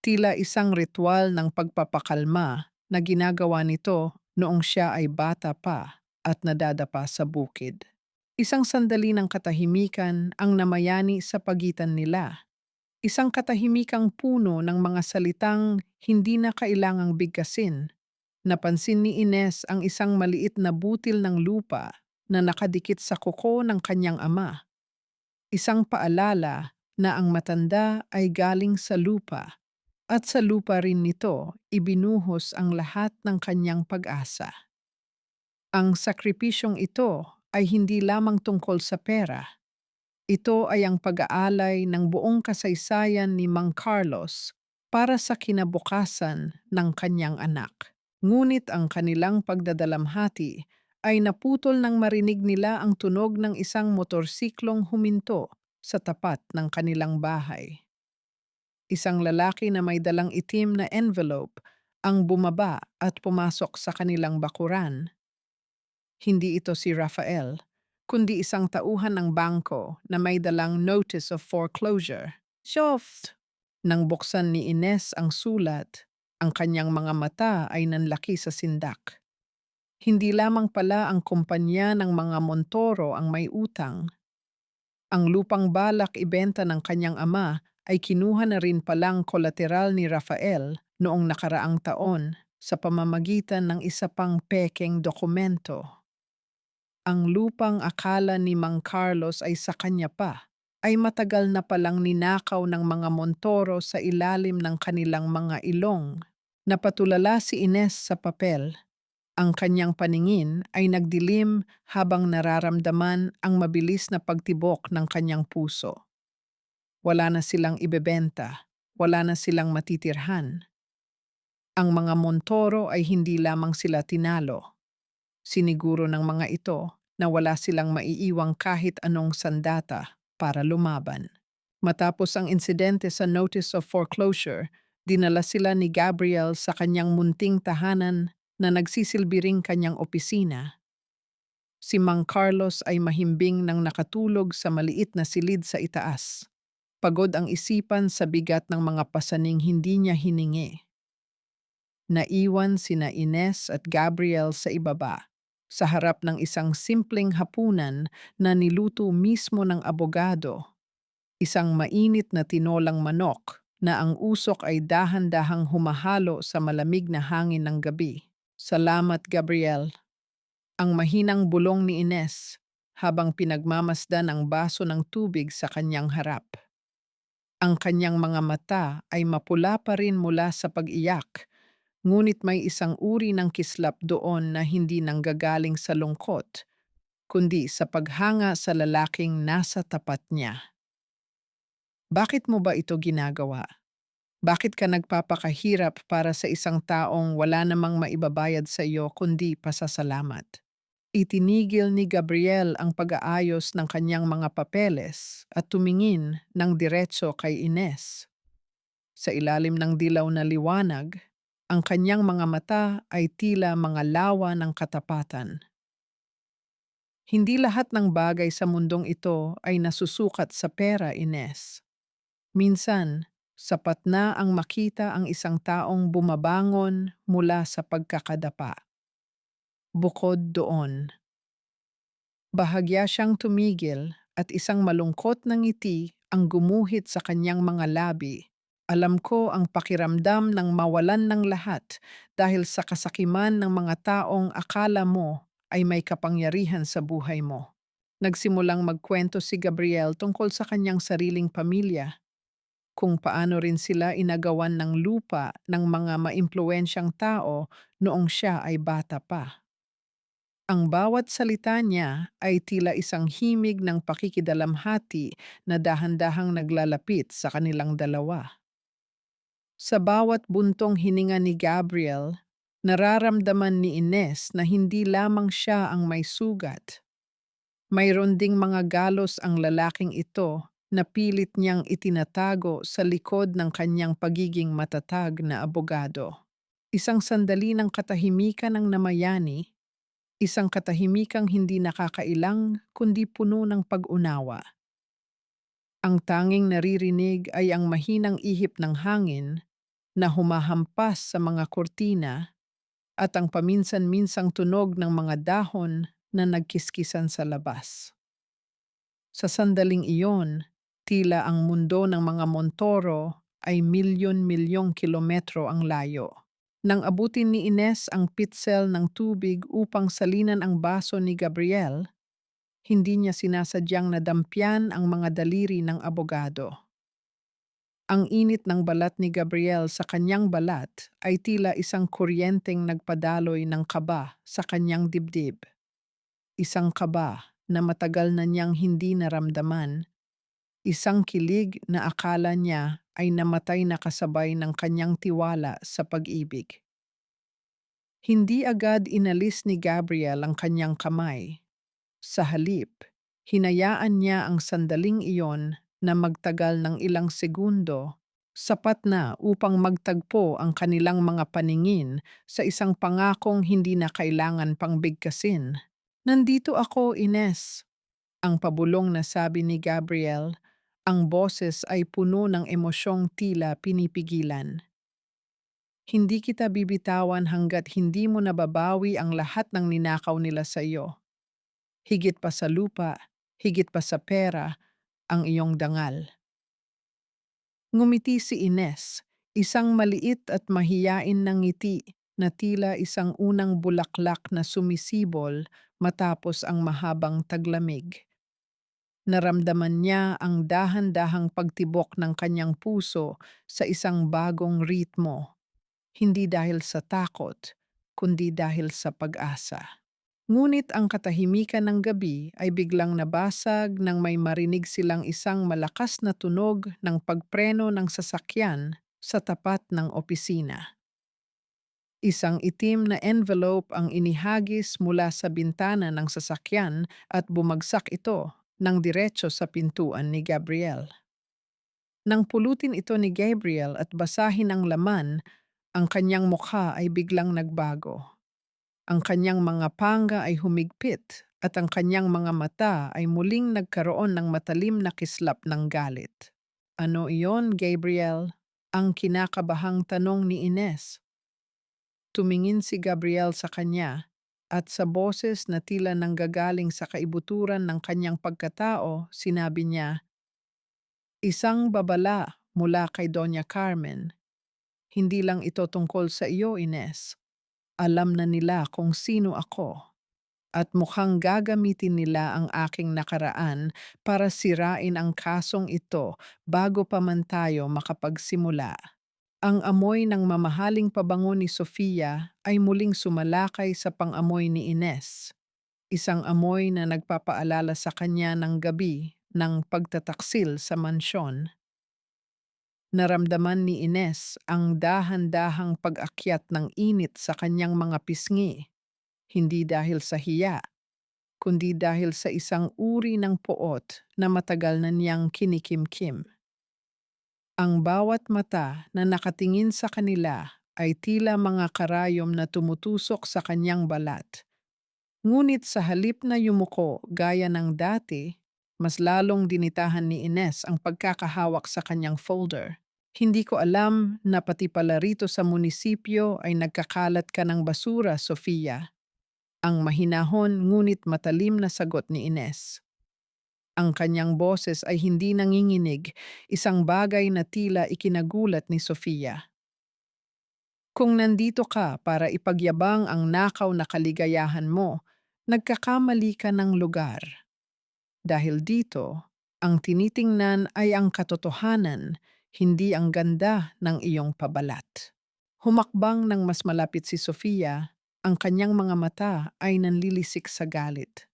tila isang ritual ng pagpapakalma na ginagawa nito noong siya ay bata pa at nadadapa sa bukid. Isang sandali ng katahimikan ang namayani sa pagitan nila. Isang katahimikang puno ng mga salitang hindi na kailangang bigkasin. Napansin ni Ines ang isang maliit na butil ng lupa na nakadikit sa kuko ng kanyang ama. Isang paalala na ang matanda ay galing sa lupa at sa lupa rin nito ibinuhos ang lahat ng kanyang pag-asa. Ang sakripisyong ito ay hindi lamang tungkol sa pera. Ito ay ang pag-aalay ng buong kasaysayan ni Mang Carlos para sa kinabukasan ng kanyang anak. Ngunit ang kanilang pagdadalamhati ay naputol nang marinig nila ang tunog ng isang motorsiklong huminto sa tapat ng kanilang bahay. Isang lalaki na may dalang itim na envelope ang bumaba at pumasok sa kanilang bakuran. Hindi ito si Rafael, kundi isang tauhan ng bangko na may dalang notice of foreclosure. Shoft! Nang buksan ni Ines ang sulat, ang kanyang mga mata ay nanlaki sa sindak. Hindi lamang pala ang kumpanya ng mga Montoro ang may utang. Ang lupang balak ibenta ng kanyang ama ay kinuha na rin palang kolateral ni Rafael noong nakaraang taon sa pamamagitan ng isa pang pekeng dokumento. Ang lupang akala ni Mang Carlos ay sa kanya pa, ay matagal na palang ninakaw ng mga Montoro sa ilalim ng kanilang mga ilong. Napatulala si Ines sa papel. Ang kanyang paningin ay nagdilim habang nararamdaman ang mabilis na pagtibok ng kanyang puso. Wala na silang ibebenta, wala na silang matitirhan. Ang mga Montoro ay hindi lamang sila tinalo. Siniguro ng mga ito na wala silang maiiwang kahit anong sandata para lumaban. Matapos ang insidente sa Notice of Foreclosure, dinala sila ni Gabriel sa kanyang munting tahanan na nagsisilbi ring kanyang opisina. Si Mang Carlos ay mahimbing nang nakatulog sa maliit na silid sa itaas. Pagod ang isipan sa bigat ng mga pasaning hindi niya hiningi. Naiwan sina Ines at Gabriel sa ibaba, sa harap ng isang simpleng hapunan na niluto mismo ng abogado, isang mainit na tinolang manok na ang usok ay dahan-dahang humahalo sa malamig na hangin ng gabi. Salamat, Gabriel. Ang mahinang bulong ni Ines habang pinagmamasdan ang baso ng tubig sa kanyang harap. Ang kanyang mga mata ay mapula pa rin mula sa pag-iyak, ngunit may isang uri ng kislap doon na hindi nanggagaling sa lungkot, kundi sa paghanga sa lalaking nasa tapat niya. Bakit mo ba ito ginagawa? Bakit ka nagpapakahirap para sa isang taong wala namang maibabayad sa iyo kundi pasasalamat? Itinigil ni Gabriel ang pag-aayos ng kanyang mga papeles at tumingin ng diretso kay Ines. Sa ilalim ng dilaw na liwanag, ang kanyang mga mata ay tila mga lawa ng katapatan. Hindi lahat ng bagay sa mundong ito ay nasusukat sa pera, Ines. Minsan, sapat na ang makita ang isang taong bumabangon mula sa pagkakadapa. Bukod doon, bahagya siyang tumigil at isang malungkot na ngiti ang gumuhit sa kanyang mga labi. Alam ko ang pakiramdam ng mawalan ng lahat dahil sa kasakiman ng mga taong akala mo ay may kapangyarihan sa buhay mo. Nagsimulang magkwento si Gabriel tungkol sa kanyang sariling pamilya. kung paano rin sila inagawan ng lupa ng mga maimpluwensyang tao noong siya ay bata pa. Ang bawat salita niya ay tila isang himig ng pakikidalamhati na dahan-dahang naglalapit sa kanilang dalawa. Sa bawat buntong hininga ni Gabriel, nararamdaman ni Ines na hindi lamang siya ang may sugat. Mayroon ding mga galos ang lalaking ito na pilit niyang itinatago sa likod ng kanyang pagiging matatag na abogado. Isang sandali ng katahimikan ng namayani, isang katahimikang hindi nakakailang kundi puno ng pag-unawa. Ang tanging naririnig ay ang mahinang ihip ng hangin na humahampas sa mga kurtina at ang paminsan-minsang tunog ng mga dahon na nagkiskisan sa labas. Sa sandaling iyon, tila ang mundo ng mga Montoro ay milyon-milyong kilometro ang layo. Nang abutin ni Ines ang pitsel ng tubig upang salinan ang baso ni Gabriel, hindi niya sinasadyang nadampyan ang mga daliri ng abogado. Ang init ng balat ni Gabriel sa kanyang balat ay tila isang kuryenteng nagpadaloy ng kaba sa kanyang dibdib. Isang kaba na matagal na niyang hindi naramdaman, isang kilig na akala niya ay namatay na kasabay ng kanyang tiwala sa pag-ibig. Hindi agad inalis ni Gabriel ang kanyang kamay. Sa halip, hinayaan niya ang sandaling iyon na magtagal ng ilang segundo, sapat na upang magtagpo ang kanilang mga paningin sa isang pangakong hindi na kailangan pang bigkasin. Nandito ako, Ines. Ang pabulong na sabi ni Gabriel, ang boses ay puno ng emosyong tila pinipigilan. Hindi kita bibitawan hanggat hindi mo nababawi ang lahat ng ninakaw nila sa iyo. Higit pa sa lupa, higit pa sa pera, ang iyong dangal. Ngumiti si Ines, isang maliit at mahiyain na ngiti na tila isang unang bulaklak na sumisibol matapos ang mahabang taglamig. Naramdaman niya ang dahan-dahang pagtibok ng kanyang puso sa isang bagong ritmo, hindi dahil sa takot, kundi dahil sa pag-asa. Ngunit ang katahimikan ng gabi ay biglang nabasag nang may marinig silang isang malakas na tunog ng pagpreno ng sasakyan sa tapat ng opisina. Isang itim na envelope ang inihagis mula sa bintana ng sasakyan at bumagsak ito ng diretso sa pintuan ni Gabriel. Nang pulutin ito ni Gabriel at basahin ang laman, ang kanyang mukha ay biglang nagbago. Ang kanyang mga panga ay humigpit at ang kanyang mga mata ay muling nagkaroon ng matalim na kislap ng galit. Ano iyon, Gabriel? Ang kinakabahang tanong ni Ines. Tumingin si Gabriel sa kanya at sa boses na tila nanggagaling sa kaibuturan ng kanyang pagkatao, sinabi niya, "Isang babala mula kay Doña Carmen. Hindi lang ito tungkol sa iyo, Ines. Alam na nila kung sino ako. At mukhang gagamitin nila ang aking nakaraan para sirain ang kasong ito bago pa man tayo makapagsimula." Ang amoy ng mamahaling pabango ni Sofia ay muling sumalakay sa pang-amoy ni Ines. Isang amoy na nagpapaalala sa kanya ng gabi ng pagtataksil sa mansyon. Naramdaman ni Ines ang dahan-dahang pag-akyat ng init sa kanyang mga pisngi, hindi dahil sa hiya, kundi dahil sa isang uri ng poot na matagal na niyang kinikimkim. Ang bawat mata na nakatingin sa kanila ay tila mga karayom na tumutusok sa kanyang balat. Ngunit sa halip na yumuko gaya ng dati, mas lalong dinitahan ni Ines ang pagkakahawak sa kanyang folder. Hindi ko alam na pati pala rito sa munisipyo ay nagkakalat ka ng basura, Sofia. Ang mahinahon ngunit matalim na sagot ni Ines. Ang kanyang boses ay hindi nanginginig, isang bagay na tila ikinagulat ni Sofia. Kung nandito ka para ipagyabang ang nakaw na kaligayahan mo, nagkakamali ka ng lugar. Dahil dito, ang tinitingnan ay ang katotohanan, hindi ang ganda ng iyong pabalat. Humakbang ng mas malapit si Sofia, ang kanyang mga mata ay nanlilisik sa galit.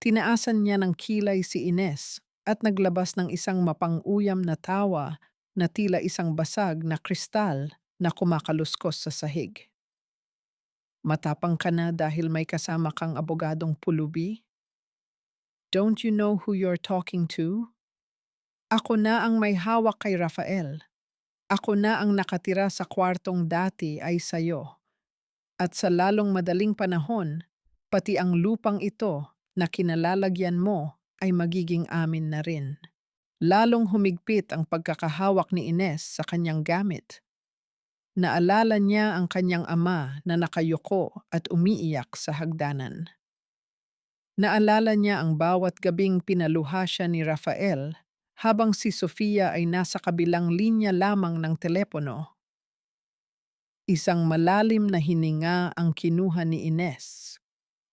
Tinaasan niya ng kilay si Ines at naglabas ng isang mapang-uyam na tawa na tila isang basag na kristal na kumakaluskos sa sahig. Matapang ka na dahil may kasama kang abogadong pulubi? Don't you know who you're talking to? Ako na ang may hawak kay Rafael. Ako na ang nakatira sa kwartong dati ay sayo. At sa lalong madaling panahon, pati ang lupang ito na kinalalagyan mo ay magiging amin na rin. Lalong humigpit ang pagkakahawak ni Ines sa kanyang gamit. Naalala niya ang kanyang ama na nakayuko at umiiyak sa hagdanan. Naalala niya ang bawat gabing pinaluha siya ni Rafael habang si Sofia ay nasa kabilang linya lamang ng telepono. Isang malalim na hininga ang kinuha ni Ines.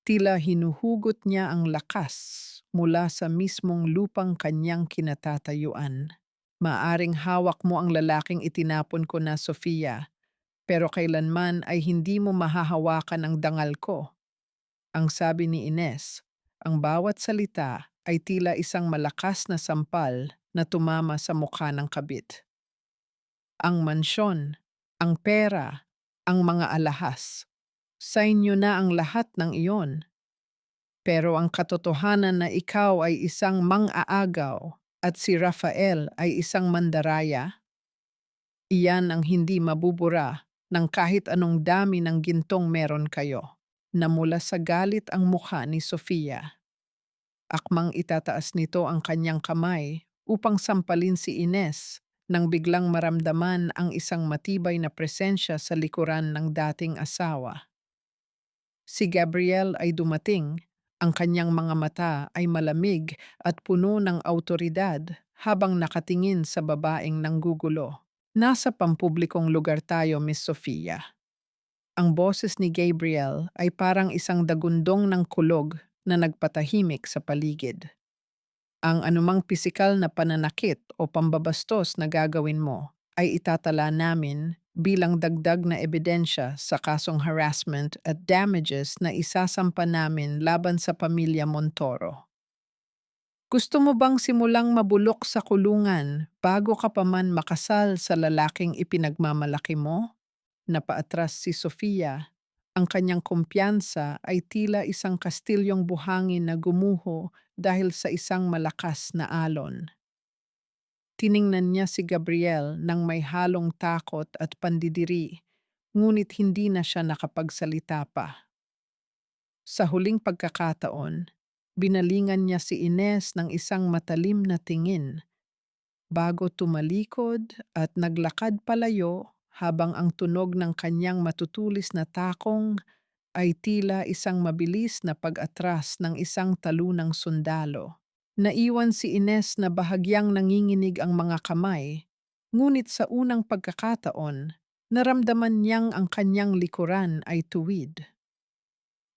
Tila hinuhugot niya ang lakas mula sa mismong lupang kanyang kinatatayuan. Maaring hawak mo ang lalaking itinapon ko na Sofia, pero kailanman ay hindi mo mahahawakan ang dangal ko. Ang sabi ni Ines, ang bawat salita ay tila isang malakas na sampal na tumama sa mukha ng kabit. Ang mansyon, ang pera, ang mga alahas. Sa inyo na ang lahat ng iyon. Pero ang katotohanan na ikaw ay isang mang-aagaw at si Rafael ay isang mandaraya, iyan ang hindi mabubura ng kahit anong dami ng gintong meron kayo. Namula sa galit ang mukha ni Sofia. Akmang itataas nito ang kanyang kamay upang sampalin si Ines nang biglang maramdaman ang isang matibay na presensya sa likuran ng dating asawa. Si Gabriel ay dumating, ang kanyang mga mata ay malamig at puno ng awtoridad habang nakatingin sa babaeng nanggugulo. Nasa pampublikong lugar tayo, Miss Sofia. Ang boses ni Gabriel ay parang isang dagundong ng kulog na nagpatahimik sa paligid. Ang anumang pisikal na pananakit o pambabastos na gagawin mo ay itatala namin bilang dagdag na ebidensya sa kasong harassment at damages na isasampa namin laban sa pamilya Montoro. Gusto mo bang simulang mabulok sa kulungan bago ka pa man makasal sa lalaking ipinagmamalaki mo? Napaatras si Sofia. Ang kanyang kumpiyansa ay tila isang kastilyong buhangin na gumuho dahil sa isang malakas na alon. Tiningnan niya si Gabriel nang may halong takot at pandidiri, ngunit hindi na siya nakapagsalita pa. Sa huling pagkakataon, binalingan niya si Ines ng isang matalim na tingin bago tumalikod at naglakad palayo habang ang tunog ng kanyang matutulis na takong ay tila isang mabilis na pag-atras ng isang talunang sundalo. Naiwan si Ines na bahagyang nanginginig ang mga kamay, ngunit sa unang pagkakataon, naramdaman niyang ang kanyang likuran ay tuwid.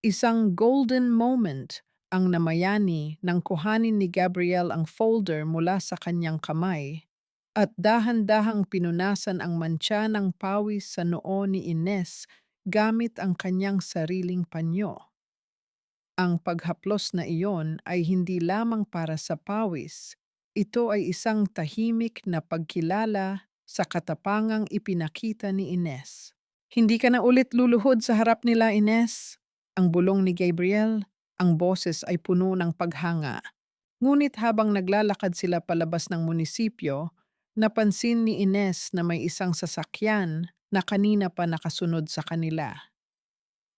Isang golden moment ang namayani nang kuhanin ni Gabriel ang folder mula sa kanyang kamay at dahan-dahang pinunasan ang mantsa ng pawis sa noo ni Ines gamit ang kanyang sariling panyo. Ang paghaplos na iyon ay hindi lamang para sa pawis. Ito ay isang tahimik na pagkilala sa katapangang ipinakita ni Ines. Hindi ka na ulit luluhod sa harap nila, Ines. Ang bulong ni Gabriel, ang boses ay puno ng paghanga. Ngunit habang naglalakad sila palabas ng munisipyo, napansin ni Ines na may isang sasakyan na kanina pa nakasunod sa kanila.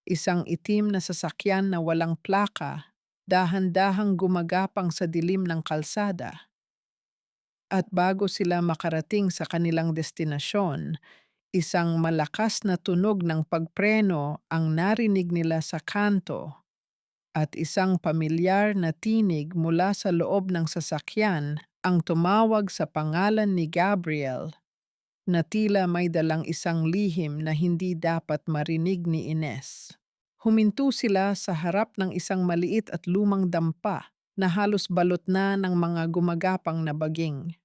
Isang itim na sasakyan na walang plaka, dahan-dahang gumagapang sa dilim ng kalsada. At bago sila makarating sa kanilang destinasyon, isang malakas na tunog ng pagpreno ang narinig nila sa kanto at isang pamilyar na tinig mula sa loob ng sasakyan ang tumawag sa pangalan ni Gabriel na tila may dalang isang lihim na hindi dapat marinig ni Ines. Huminto sila sa harap ng isang maliit at lumang dampa na halos balot na ng mga gumagapang na baging.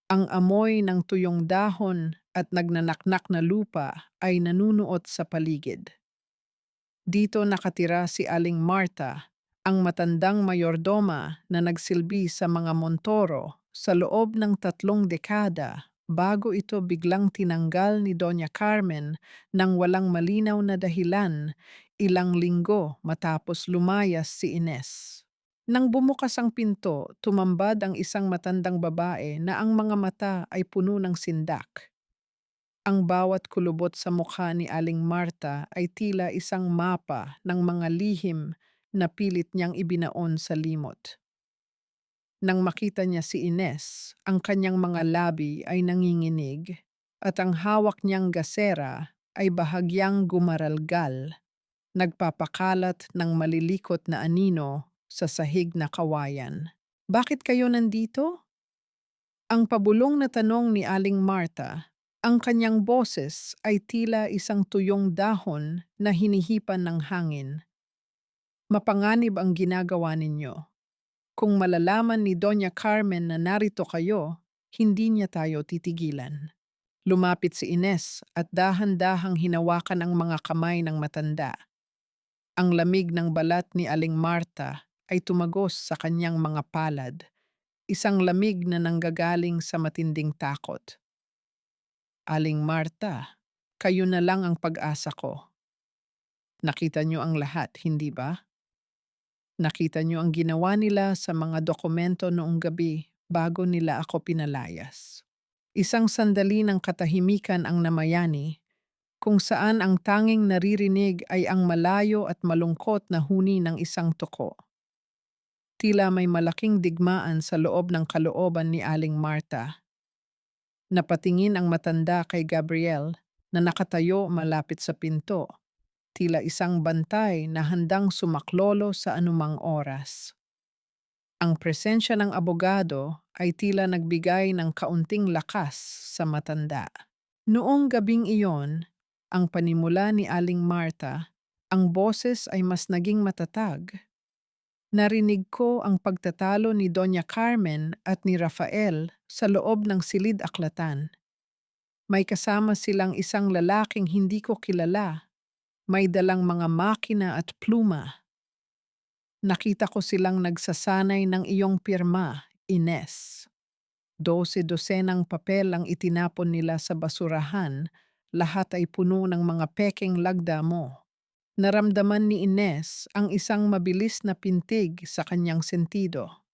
Ang amoy ng tuyong dahon at nagnanaknak na lupa ay nanunuot sa paligid. Dito nakatira si Aling Marta, ang matandang mayordoma na nagsilbi sa mga Montoro sa loob ng 3 dekada bago ito biglang tinanggal ni Doña Carmen nang walang malinaw na dahilan ilang linggo matapos lumayas si Ines. Nang bumukas ang pinto, tumambad ang isang matandang babae na ang mga mata ay puno ng sindak. Ang bawat kulubot sa mukha ni Aling Marta ay tila isang mapa ng mga lihim na pilit niyang ibinaon sa limot. Nang makita niya si Ines, ang kanyang mga labi ay nanginginig at ang hawak niyang gasera ay bahagyang gumaralgal, nagpapakalat ng malilikot na anino sa sahig na kawayan. Bakit kayo nandito? Ang pabulong na tanong ni Aling Marta, ang kanyang boses ay tila isang tuyong dahon na hinihipan ng hangin. Mapanganib ang ginagawa ninyo. Kung malalaman ni Doña Carmen na narito kayo, hindi niya tayo titigilan. Lumapit si Ines at dahan-dahang hinawakan ang mga kamay ng matanda. Ang lamig ng balat ni Aling Marta ay tumagos sa kanyang mga palad, isang lamig na nanggagaling sa matinding takot. Aling Marta, kayo na lang ang pag-asa ko. Nakita niyo ang lahat, hindi ba? Nakita niyo ang ginawa nila sa mga dokumento noong gabi bago nila ako pinalayas. Isang sandali ng katahimikan ang namayani kung saan ang tanging naririnig ay ang malayo at malungkot na huni ng isang tuko. Tila may malaking digmaan sa loob ng kalooban ni Aling Marta. Napatingin ang matanda kay Gabriel na nakatayo malapit sa pinto, tila isang bantay na handang sumaklolo sa anumang oras. Ang presensya ng abogado ay tila nagbigay ng kaunting lakas sa matanda. Noong gabing iyon, ang panimula ni Aling Marta, ang boses ay mas naging matatag. Narinig ko ang pagtatalo ni Doña Carmen at ni Rafael sa loob ng silid-aklatan. May kasama silang isang lalaking hindi ko kilala, may dalang mga makina at pluma. Nakita ko silang nagsasanay ng iyong pirma, Ines. 12 dosenang papel ang itinapon nila sa basurahan, lahat ay puno ng mga pekeng lagda mo. Naramdaman ni Ines ang isang mabilis na pintig sa kanyang sentido.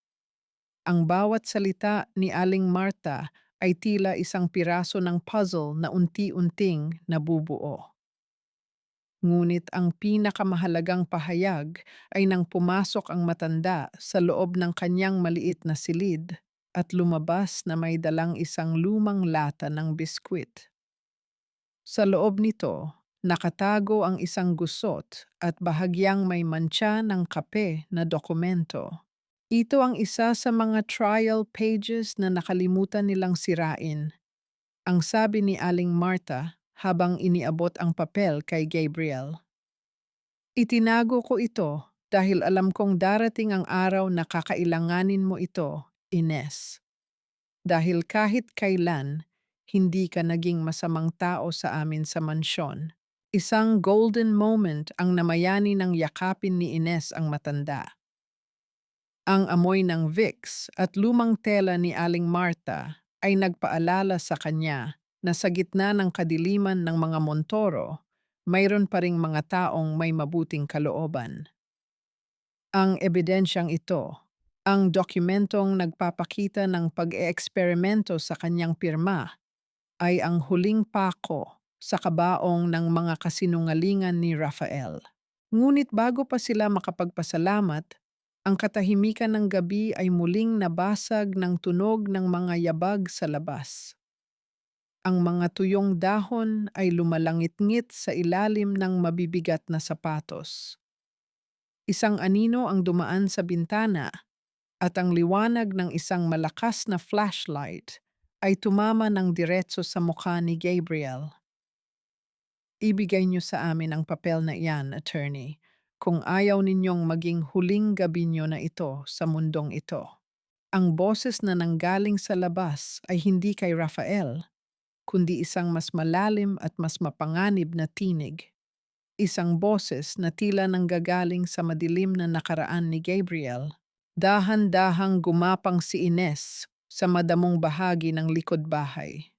Ang bawat salita ni Aling Marta ay tila isang piraso ng puzzle na unti-unting nabubuo. Ngunit ang pinakamahalagang pahayag ay nang pumasok ang matanda sa loob ng kanyang maliit na silid at lumabas na may dalang isang lumang lata ng biskwit. Sa loob nito, nakatago ang isang gusot at bahagyang may mantsa ng kape na dokumento. Ito ang isa sa mga trial pages na nakalimutan nilang sirain. Ang sabi ni Aling Marta habang iniabot ang papel kay Gabriel. Itinago ko ito dahil alam kong darating ang araw na kakailanganin mo ito, Ines. Dahil kahit kailan, hindi ka naging masamang tao sa amin sa mansyon. Isang golden moment ang namayani ng yakapin ni Ines ang matanda. Ang amoy ng Vicks at lumang tela ni Aling Marta ay nagpaalala sa kanya na sa gitna ng kadiliman ng mga Montoro, mayroon pa ring mga taong may mabuting kalooban. Ang ebidensyang ito, ang dokumentong nagpapakita ng pag-eeksperimento sa kanyang pirma, ay ang huling pako sa kabaong ng mga kasinungalingan ni Rafael. Ngunit bago pa sila makapagpasalamat, ang katahimikan ng gabi ay muling nabasag ng tunog ng mga yabag sa labas. Ang mga tuyong dahon ay lumalangit-ngit sa ilalim ng mabibigat na sapatos. Isang anino ang dumaan sa bintana at ang liwanag ng isang malakas na flashlight ay tumama ng diretso sa mukha ni Gabriel. Ibigay niyo sa amin ang papel na iyan, attorney, kung ayaw ninyong maging huling gabi niyo na ito sa mundong ito. Ang boses na nanggaling sa labas ay hindi kay Rafael, kundi isang mas malalim at mas mapanganib na tinig. Isang boses na tila nanggagaling sa madilim na nakaraan ni Gabriel. Dahan-dahang gumapang si Ines sa madamong bahagi ng likod bahay.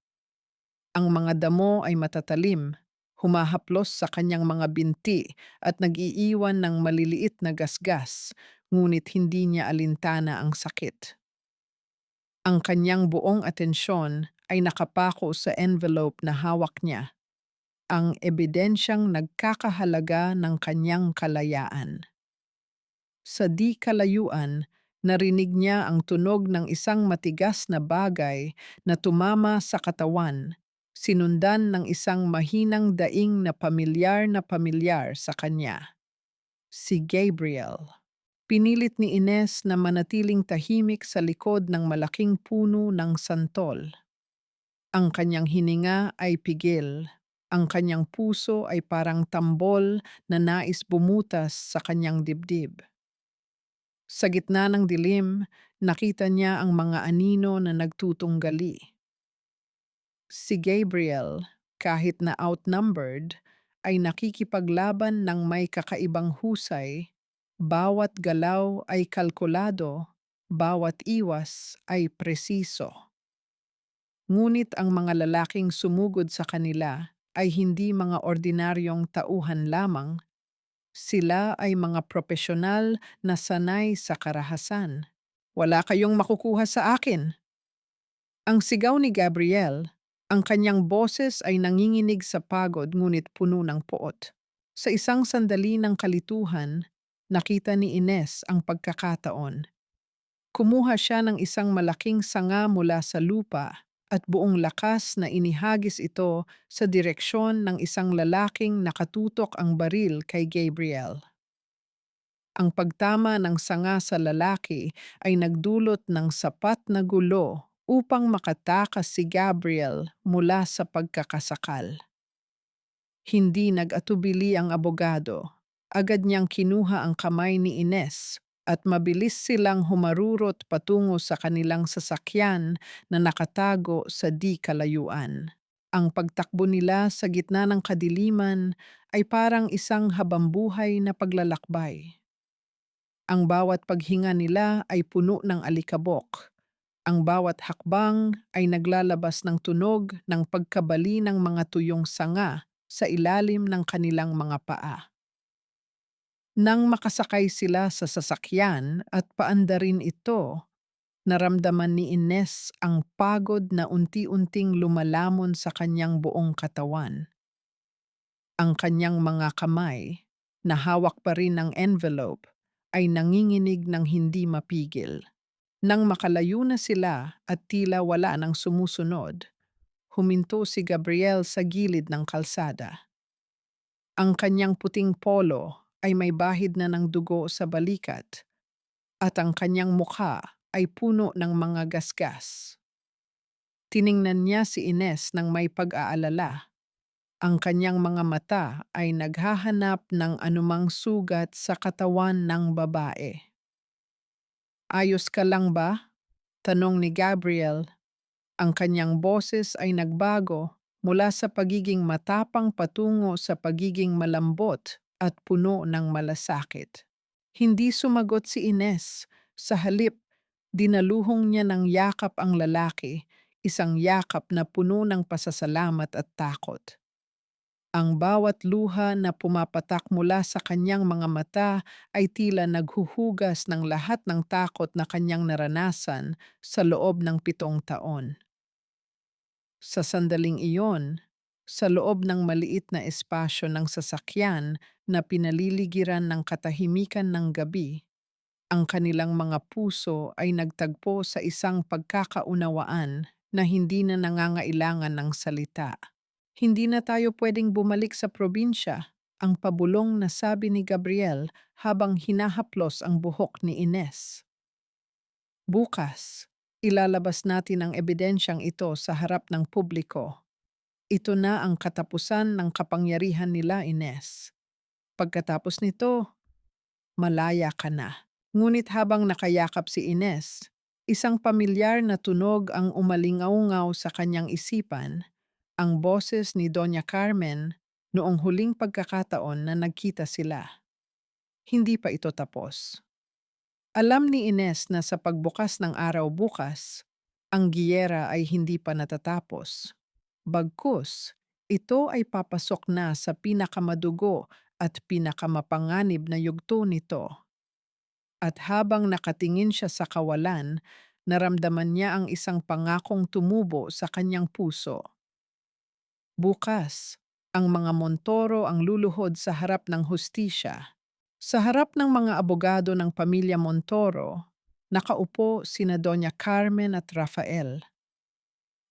Ang mga damo ay matatalim, humahaplos sa kanyang mga binti at nag-iiwan ng maliliit na gasgas, ngunit hindi niya alintana ang sakit. Ang kanyang buong atensyon ay nakapako sa envelope na hawak niya, ang ebidensyang nagkakahalaga ng kanyang kalayaan. Sa di kalayuan, narinig niya ang tunog ng isang matigas na bagay na tumama sa katawan, sinundan ng isang mahinang daing na pamilyar sa kanya. Si Gabriel. Pinilit ni Ines na manatiling tahimik sa likod ng malaking puno ng santol. Ang kanyang hininga ay pigil. Ang kanyang puso ay parang tambol na nais bumutas sa kanyang dibdib. Sa gitna ng dilim, nakita niya ang mga anino na nagtutunggali. Si Gabriel, kahit na outnumbered, ay nakikipaglaban ng may kakaibang husay. Bawat galaw ay kalkulado, bawat iwas ay presiso. Ngunit ang mga lalaking sumugod sa kanila ay hindi mga ordinaryong tauhan lamang. Sila ay mga propesyonal na sanay sa karahasan. Wala kayong makukuha sa akin. Ang sigaw ni Gabriel, ang kanyang boses ay nanginginig sa pagod ngunit puno ng poot. Sa isang sandali ng kalituhan, nakita ni Ines ang pagkakataon. Kumuha siya ng isang malaking sanga mula sa lupa at buong lakas na inihagis ito sa direksyon ng isang lalaking nakatutok ang baril kay Gabriel. Ang pagtama ng sanga sa lalaki ay nagdulot ng sapat na gulo upang makatakas si Gabriel mula sa pagkakasakal. Hindi nag-atubili ang abogado. Agad niyang kinuha ang kamay ni Ines at mabilis silang humarurot patungo sa kanilang sasakyan na nakatago sa di kalayuan. Ang pagtakbo nila sa gitna ng kadiliman ay parang isang habambuhay na paglalakbay. Ang bawat paghinga nila ay puno ng alikabok. Ang bawat hakbang ay naglalabas ng tunog ng pagkabali ng mga tuyong sanga sa ilalim ng kanilang mga paa. Nang makasakay sila sa sasakyan at paandarin ito, naramdaman ni Ines ang pagod na unti-unting lumalamon sa kanyang buong katawan. Ang kanyang mga kamay, na hawak pa rin ng envelope, ay nanginginig ng hindi mapigil. Nang makalayo na sila at tila wala nang sumusunod, huminto si Gabriel sa gilid ng kalsada. Ang kanyang puting polo ay may bahid na ng dugo sa balikat at ang kanyang mukha ay puno ng mga gasgas. Tiningnan niya si Ines ng may pag-aalala. Ang kanyang mga mata ay naghahanap ng anumang sugat sa katawan ng babae. "Ayos ka lang ba?" tanong ni Gabriel. Ang kanyang boses ay nagbago mula sa pagiging matapang patungo sa pagiging malambot at puno ng malasakit. Hindi sumagot si Ines. Sa halip, dinaluhong niya ng yakap ang lalaki, isang yakap na puno ng pasasalamat at takot. Ang bawat luha na pumapatak mula sa kanyang mga mata ay tila naghuhugas ng lahat ng takot na kanyang naranasan sa loob ng 7 taon. Sa sandaling iyon, sa loob ng maliit na espasyo ng sasakyan na pinaliligiran ng katahimikan ng gabi, ang kanilang mga puso ay nagtagpo sa isang pagkakaunawaan na hindi na nangangailangan ng salita. "Hindi na tayo pwedeng bumalik sa probinsya," ang pabulong na sabi ni Gabriel habang hinahaplos ang buhok ni Ines. "Bukas, ilalabas natin ang ebidensyang ito sa harap ng publiko. Ito na ang katapusan ng kapangyarihan nila, Ines. Pagkatapos nito, malaya ka na." Ngunit habang nakayakap si Ines, Isang pamilyar na tunog ang umalingaw sa kanyang isipan, ang boses ni Doña Carmen noong huling pagkakataon na nagkita sila. Hindi pa ito tapos. Alam ni Ines na sa pagbukas ng araw bukas, ang giyera ay hindi pa natatapos. Bagkus, ito ay papasok na sa pinakamadugo at pinakamapanganib na yugto nito. At habang nakatingin siya sa kawalan, naramdaman niya ang isang pangakong tumubo sa kanyang puso. Bukas, ang mga Montoro ang luluhod sa harap ng hustisya. Sa harap ng mga abogado ng pamilya Montoro, nakaupo sina Doña Carmen at Rafael.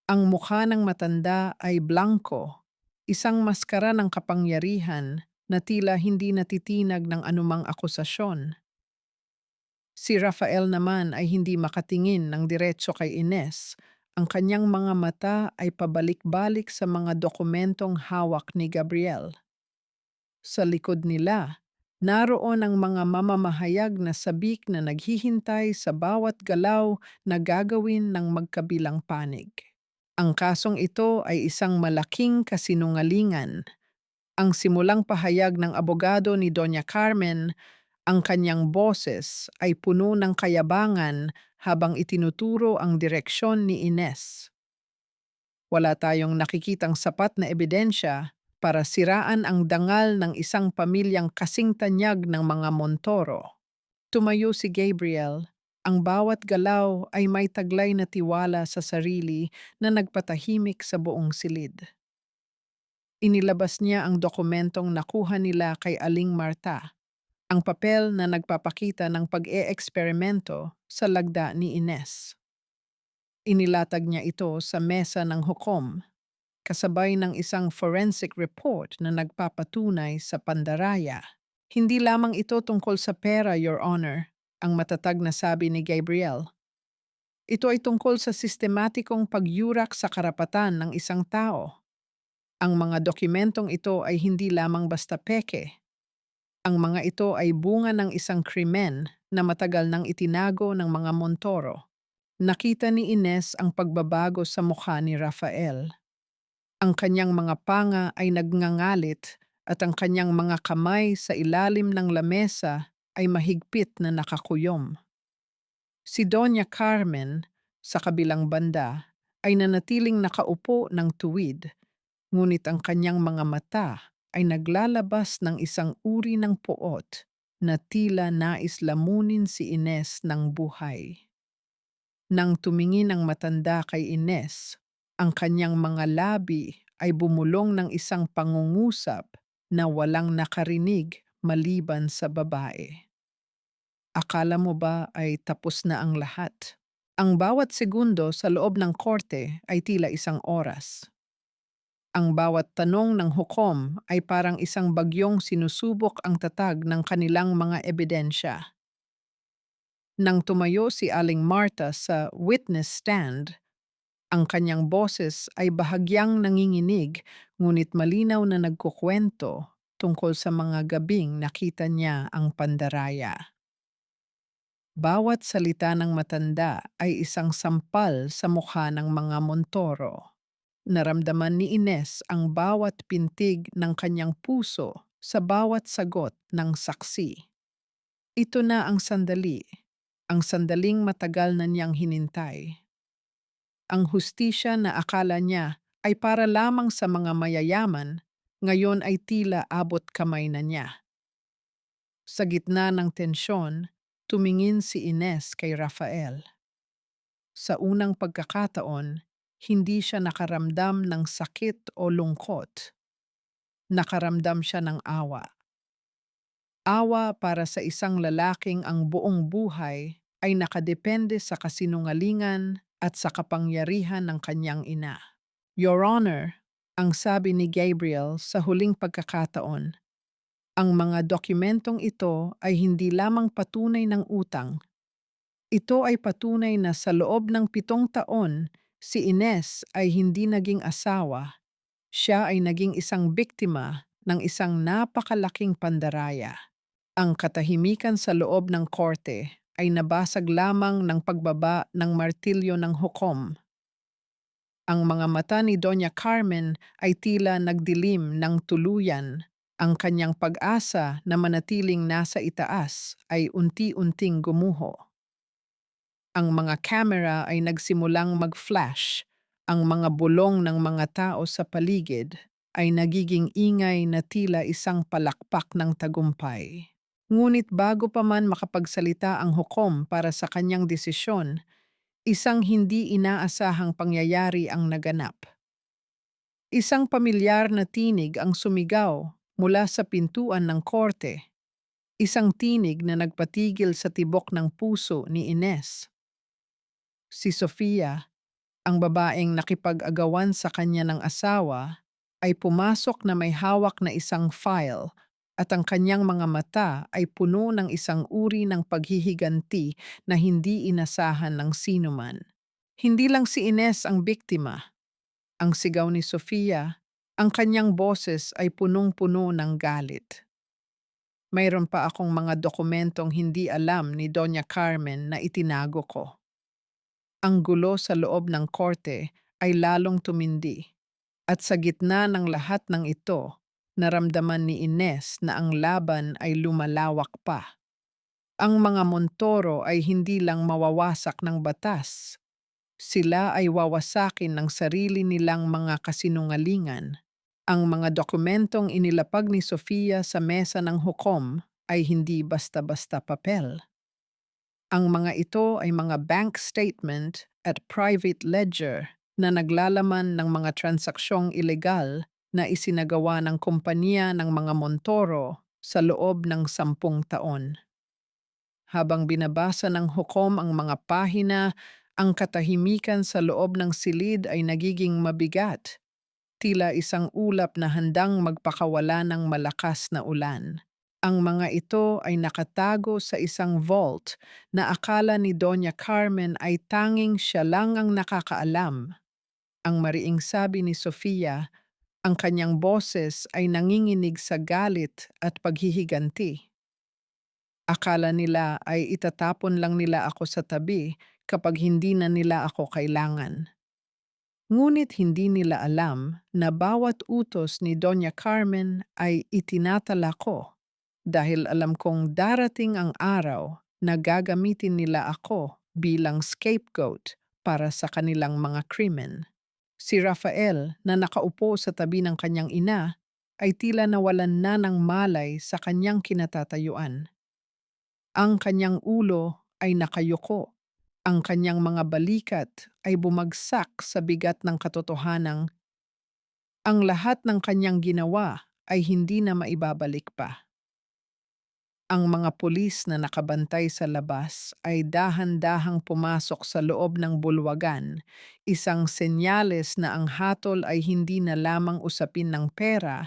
Ang mukha ng matanda ay blanco, isang maskara ng kapangyarihan na tila hindi natitinag ng anumang akusasyon. Si Rafael naman ay hindi makatingin ng diretso kay Ines. Ang kanyang mga mata ay pabalik-balik sa mga dokumentong hawak ni Gabriel. Sa likod nila, naroon ang mga mamamahayag na sabik na naghihintay sa bawat galaw na gagawin ng magkabilang panig. Ang kasong ito ay isang malaking kasinungalingan. Ang simulang pahayag ng abogado ni Doña Carmen, ang kanyang boses ay puno ng kayabangan habang itinuturo ang direksyon ni Ines. Wala tayong nakikitang sapat na ebidensya para siraan ang dangal ng isang pamilyang kasing tanyag ng mga Montoro. Tumayo si Gabriel. Ang bawat galaw ay may taglay na tiwala sa sarili na nagpatahimik sa buong silid. Inilabas niya ang dokumentong nakuha nila kay Aling Marta, ang papel na nagpapakita ng pag-e-eksperimento sa lagda ni Ines. Inilatag niya ito sa mesa ng hukom, kasabay ng isang forensic report na nagpapatunay sa pandaraya. Hindi lamang ito tungkol sa pera, Your Honor, ang matatag na sabi ni Gabriel. Ito ay tungkol sa sistematikong pagyurak sa karapatan ng isang tao. Ang mga dokumentong ito ay hindi lamang basta peke. Ang mga ito ay bunga ng isang krimen na matagal nang itinago ng mga Montoro. Nakita ni Ines ang pagbabago sa mukha ni Rafael. Ang kanyang mga panga ay nagngangalit at ang kanyang mga kamay sa ilalim ng lamesa ay mahigpit na nakakuyom. Si Doña Carmen, sa kabilang banda, ay nanatiling nakaupo ng tuwid, ngunit ang kanyang mga mata ay naglalabas ng isang uri ng poot na tila nais lamunin si Ines ng buhay. Nang tumingin ang matanda kay Ines, ang kanyang mga labi ay bumulong ng isang pangungusap na walang nakarinig maliban sa babae. Akala mo ba ay tapos na ang lahat? Ang bawat segundo sa loob ng korte ay tila isang oras. Ang bawat tanong ng hukom ay parang isang bagyong sinusubok ang tatag ng kanilang mga ebidensya. Nang tumayo si Aling Marta sa witness stand, ang kanyang boses ay bahagyang nanginginig ngunit malinaw na nagkukwento tungkol sa mga gabing nakita niya ang pandaraya. Bawat salita ng matanda ay isang sampal sa mukha ng mga Montoro. Naramdaman ni Ines ang bawat pintig ng kanyang puso sa bawat sagot ng saksi. Ito na ang sandaling matagal na niyang hinintay. Ang hustisya na akala niya ay para lamang sa mga mayayaman, ngayon ay tila abot kamay na niya. Sa gitna ng tensyon, tumingin si Ines kay Rafael. Sa unang pagkakataon, hindi siya nakaramdam ng sakit o lungkot. Nakaramdam siya ng awa. Awa para sa isang lalaking ang buong buhay ay nakadepende sa kasinungalingan at sa kapangyarihan ng kanyang ina. Your Honor, ang sabi ni Gabriel sa huling pagkakataon, ang mga dokumentong ito ay hindi lamang patunay ng utang. Ito ay patunay na sa loob ng 7 taon, si Ines ay hindi naging asawa. Siya ay naging isang biktima ng isang napakalaking pandaraya. Ang katahimikan sa loob ng korte ay nabasag lamang ng pagbaba ng martilyo ng hukom. Ang mga mata ni Doña Carmen ay tila nagdilim ng tuluyan. Ang kanyang pag-asa na manatiling nasa itaas ay unti-unting gumuho. Ang mga kamera ay nagsimulang mag-flash. Ang mga bulong ng mga tao sa paligid ay nagiging ingay na tila isang palakpak ng tagumpay. Ngunit bago pa man makapagsalita ang hukom para sa kanyang desisyon, isang hindi inaasahang pangyayari ang naganap. Isang pamilyar na tinig ang sumigaw mula sa pintuan ng korte, isang tinig na nagpatigil sa tibok ng puso ni Ines. Si Sofia, ang babaeng nakipag-agawan sa kanya ng asawa, ay pumasok na may hawak na isang file at ang kanyang mga mata ay puno ng isang uri ng paghihiganti na hindi inasahan ng sinuman. Hindi lang si Ines ang biktima. Ang sigaw ni Sofia, ang kanyang boses ay punong-puno ng galit. Mayroon pa akong mga dokumentong hindi alam ni Doña Carmen na itinago ko. Ang gulo sa loob ng korte ay lalong tumindi. At sa gitna ng lahat ng ito, naramdaman ni Ines na ang laban ay lumalawak pa. Ang mga Montoro ay hindi lang mawawasak ng batas. Sila ay wawasakin ng sarili nilang mga kasinungalingan. Ang mga dokumentong inilapag ni Sofia sa mesa ng hukom ay hindi basta-basta papel. Ang mga ito ay mga bank statement at private ledger na naglalaman ng mga transaksyong ilegal na isinagawa ng kumpanya ng mga Montoro sa loob ng 10 taon. Habang binabasa ng hukom ang mga pahina, ang katahimikan sa loob ng silid ay nagiging mabigat, tila isang ulap na handang magpakawala ng malakas na ulan. Ang mga ito ay nakatago sa isang vault na akala ni Doña Carmen ay tanging siya lang ang nakakaalam. Ang mariing sabi ni Sofia, ang kanyang boses ay nanginginig sa galit at paghihiganti. Akala nila ay itatapon lang nila ako sa tabi kapag hindi na nila ako kailangan. Ngunit hindi nila alam na bawat utos ni Doña Carmen ay itinatala ko dahil alam kong darating ang araw na gagamitin nila ako bilang scapegoat para sa kanilang mga krimen. Si Rafael na nakaupo sa tabi ng kanyang ina ay tila nawalan na ng malay sa kanyang kinatatayuan. Ang kanyang ulo ay nakayuko. Ang kanyang mga balikat ay bumagsak sa bigat ng katotohanang ang lahat ng kanyang ginawa ay hindi na maibabalik pa. Ang mga pulis na nakabantay sa labas ay dahan-dahang pumasok sa loob ng bulwagan, isang senyales na ang hatol ay hindi na lamang usapin ng pera,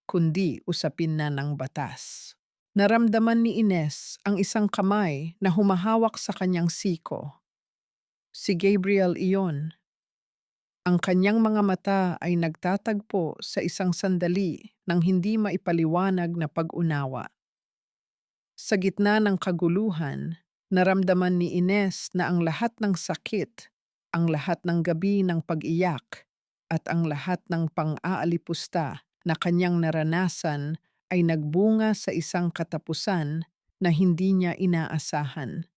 kundi usapin na ng batas. Naramdaman ni Ines ang isang kamay na humahawak sa kanyang siko. Si Gabriel iyon. Ang kanyang mga mata ay nagtatagpo sa isang sandali ng hindi maipaliwanag na pag-unawa. Sa gitna ng kaguluhan, naramdaman ni Ines na ang lahat ng sakit, ang lahat ng gabi ng pag-iyak, at ang lahat ng pang-aalipusta na kanyang naranasan ay nagbunga sa isang katapusan na hindi niya inaasahan.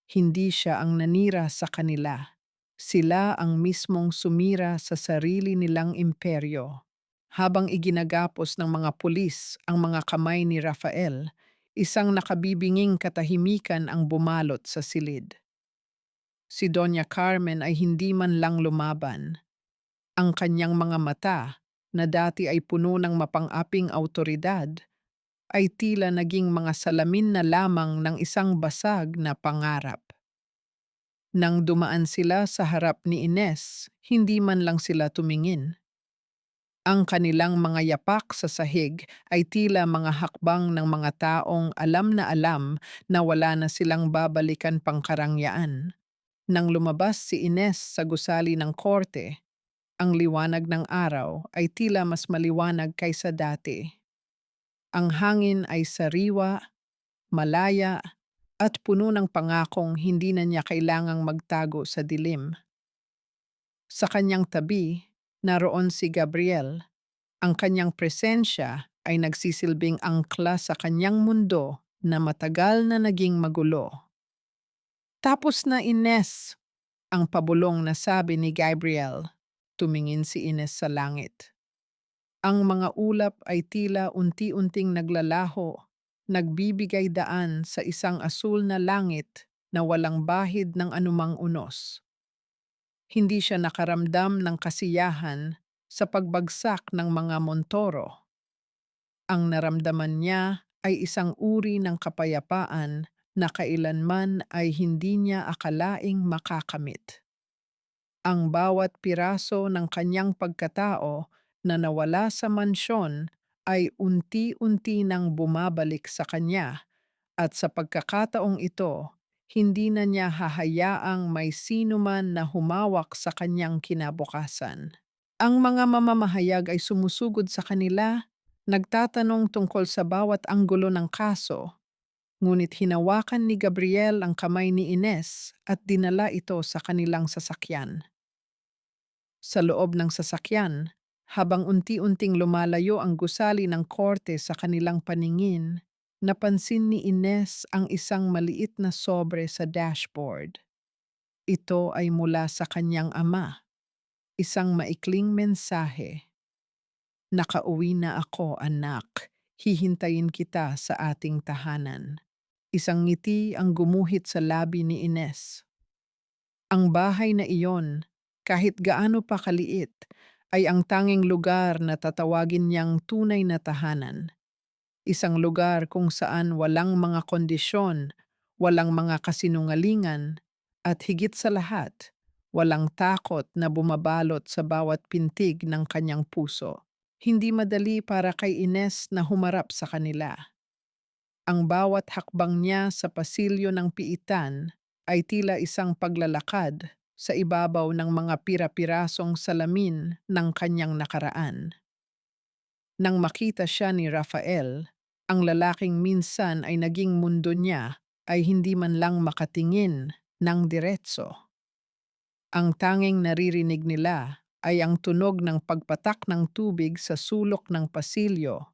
Hindi siya ang nanira sa kanila. Sila ang mismong sumira sa sarili nilang imperyo. Habang iginagapos ng mga pulis ang mga kamay ni Rafael, isang nakabibinging katahimikan ang bumalot sa silid. Si Doña Carmen ay hindi man lang lumaban. Ang kanyang mga mata, na dati ay puno ng mapang-aping awtoridad, ay tila naging mga salamin na lamang ng isang basag na pangarap. Nang dumaan sila sa harap ni Ines, hindi man lang sila tumingin. Ang kanilang mga yapak sa sahig ay tila mga hakbang ng mga taong alam na wala na silang babalikan pangkarangyaan. Nang lumabas si Ines sa gusali ng korte, ang liwanag ng araw ay tila mas maliwanag kaysa dati. Ang hangin ay sariwa, malaya, at puno ng pangakong hindi na niya kailangang magtago sa dilim. Sa kanyang tabi, naroon si Gabriel. Ang kanyang presensya ay nagsisilbing angkla sa kanyang mundo na matagal na naging magulo. Tapos na, Ines, ang pabulong na sabi ni Gabriel. Tumingin si Ines sa langit. Ang mga ulap ay tila unti-unting naglalaho, nagbibigay daan sa isang asul na langit na walang bahid ng anumang unos. Hindi siya nakaramdam ng kasiyahan sa pagbagsak ng mga montoro. Ang naramdaman niya ay isang uri ng kapayapaan na kailanman ay hindi niya akalaing makakamit. Ang bawat piraso ng kanyang pagkatao na nawala sa mansyon ay unti-unti nang bumabalik sa kanya, at sa pagkakataong ito, hindi na niya hahayaang may sino man na humawak sa kanyang kinabukasan. Ang mga mamamahayag ay sumusugod sa kanila, nagtatanong tungkol sa bawat anggulo ng kaso, ngunit hinawakan ni Gabriel ang kamay ni Ines at dinala ito sa kanilang sasakyan. Sa loob ng sasakyan, habang unti-unting lumalayo ang gusali ng korte sa kanilang paningin, napansin ni Ines ang isang maliit na sobre sa dashboard. Ito ay mula sa kanyang ama, isang maikling mensahe. "Nakauwi na ako, anak. Hihintayin kita sa ating tahanan." Isang ngiti ang gumuhit sa labi ni Ines. Ang bahay na iyon, kahit gaano pa kaliit, ay ang tanging lugar na tatawagin niyang tunay na tahanan. Isang lugar kung saan walang mga kondisyon, walang mga kasinungalingan, at higit sa lahat, walang takot na bumabalot sa bawat pintig ng kanyang puso. Hindi madali para kay Ines na humarap sa kanila. Ang bawat hakbang niya sa pasilyo ng piitan ay tila isang paglalakad sa ibabaw ng mga pira-pirasong salamin ng kanyang nakaraan. Nang makita siya ni Rafael, ang lalaking minsan ay naging mundo niya ay hindi man lang makatingin ng diretso. Ang tanging naririnig nila ay ang tunog ng pagpatak ng tubig sa sulok ng pasilyo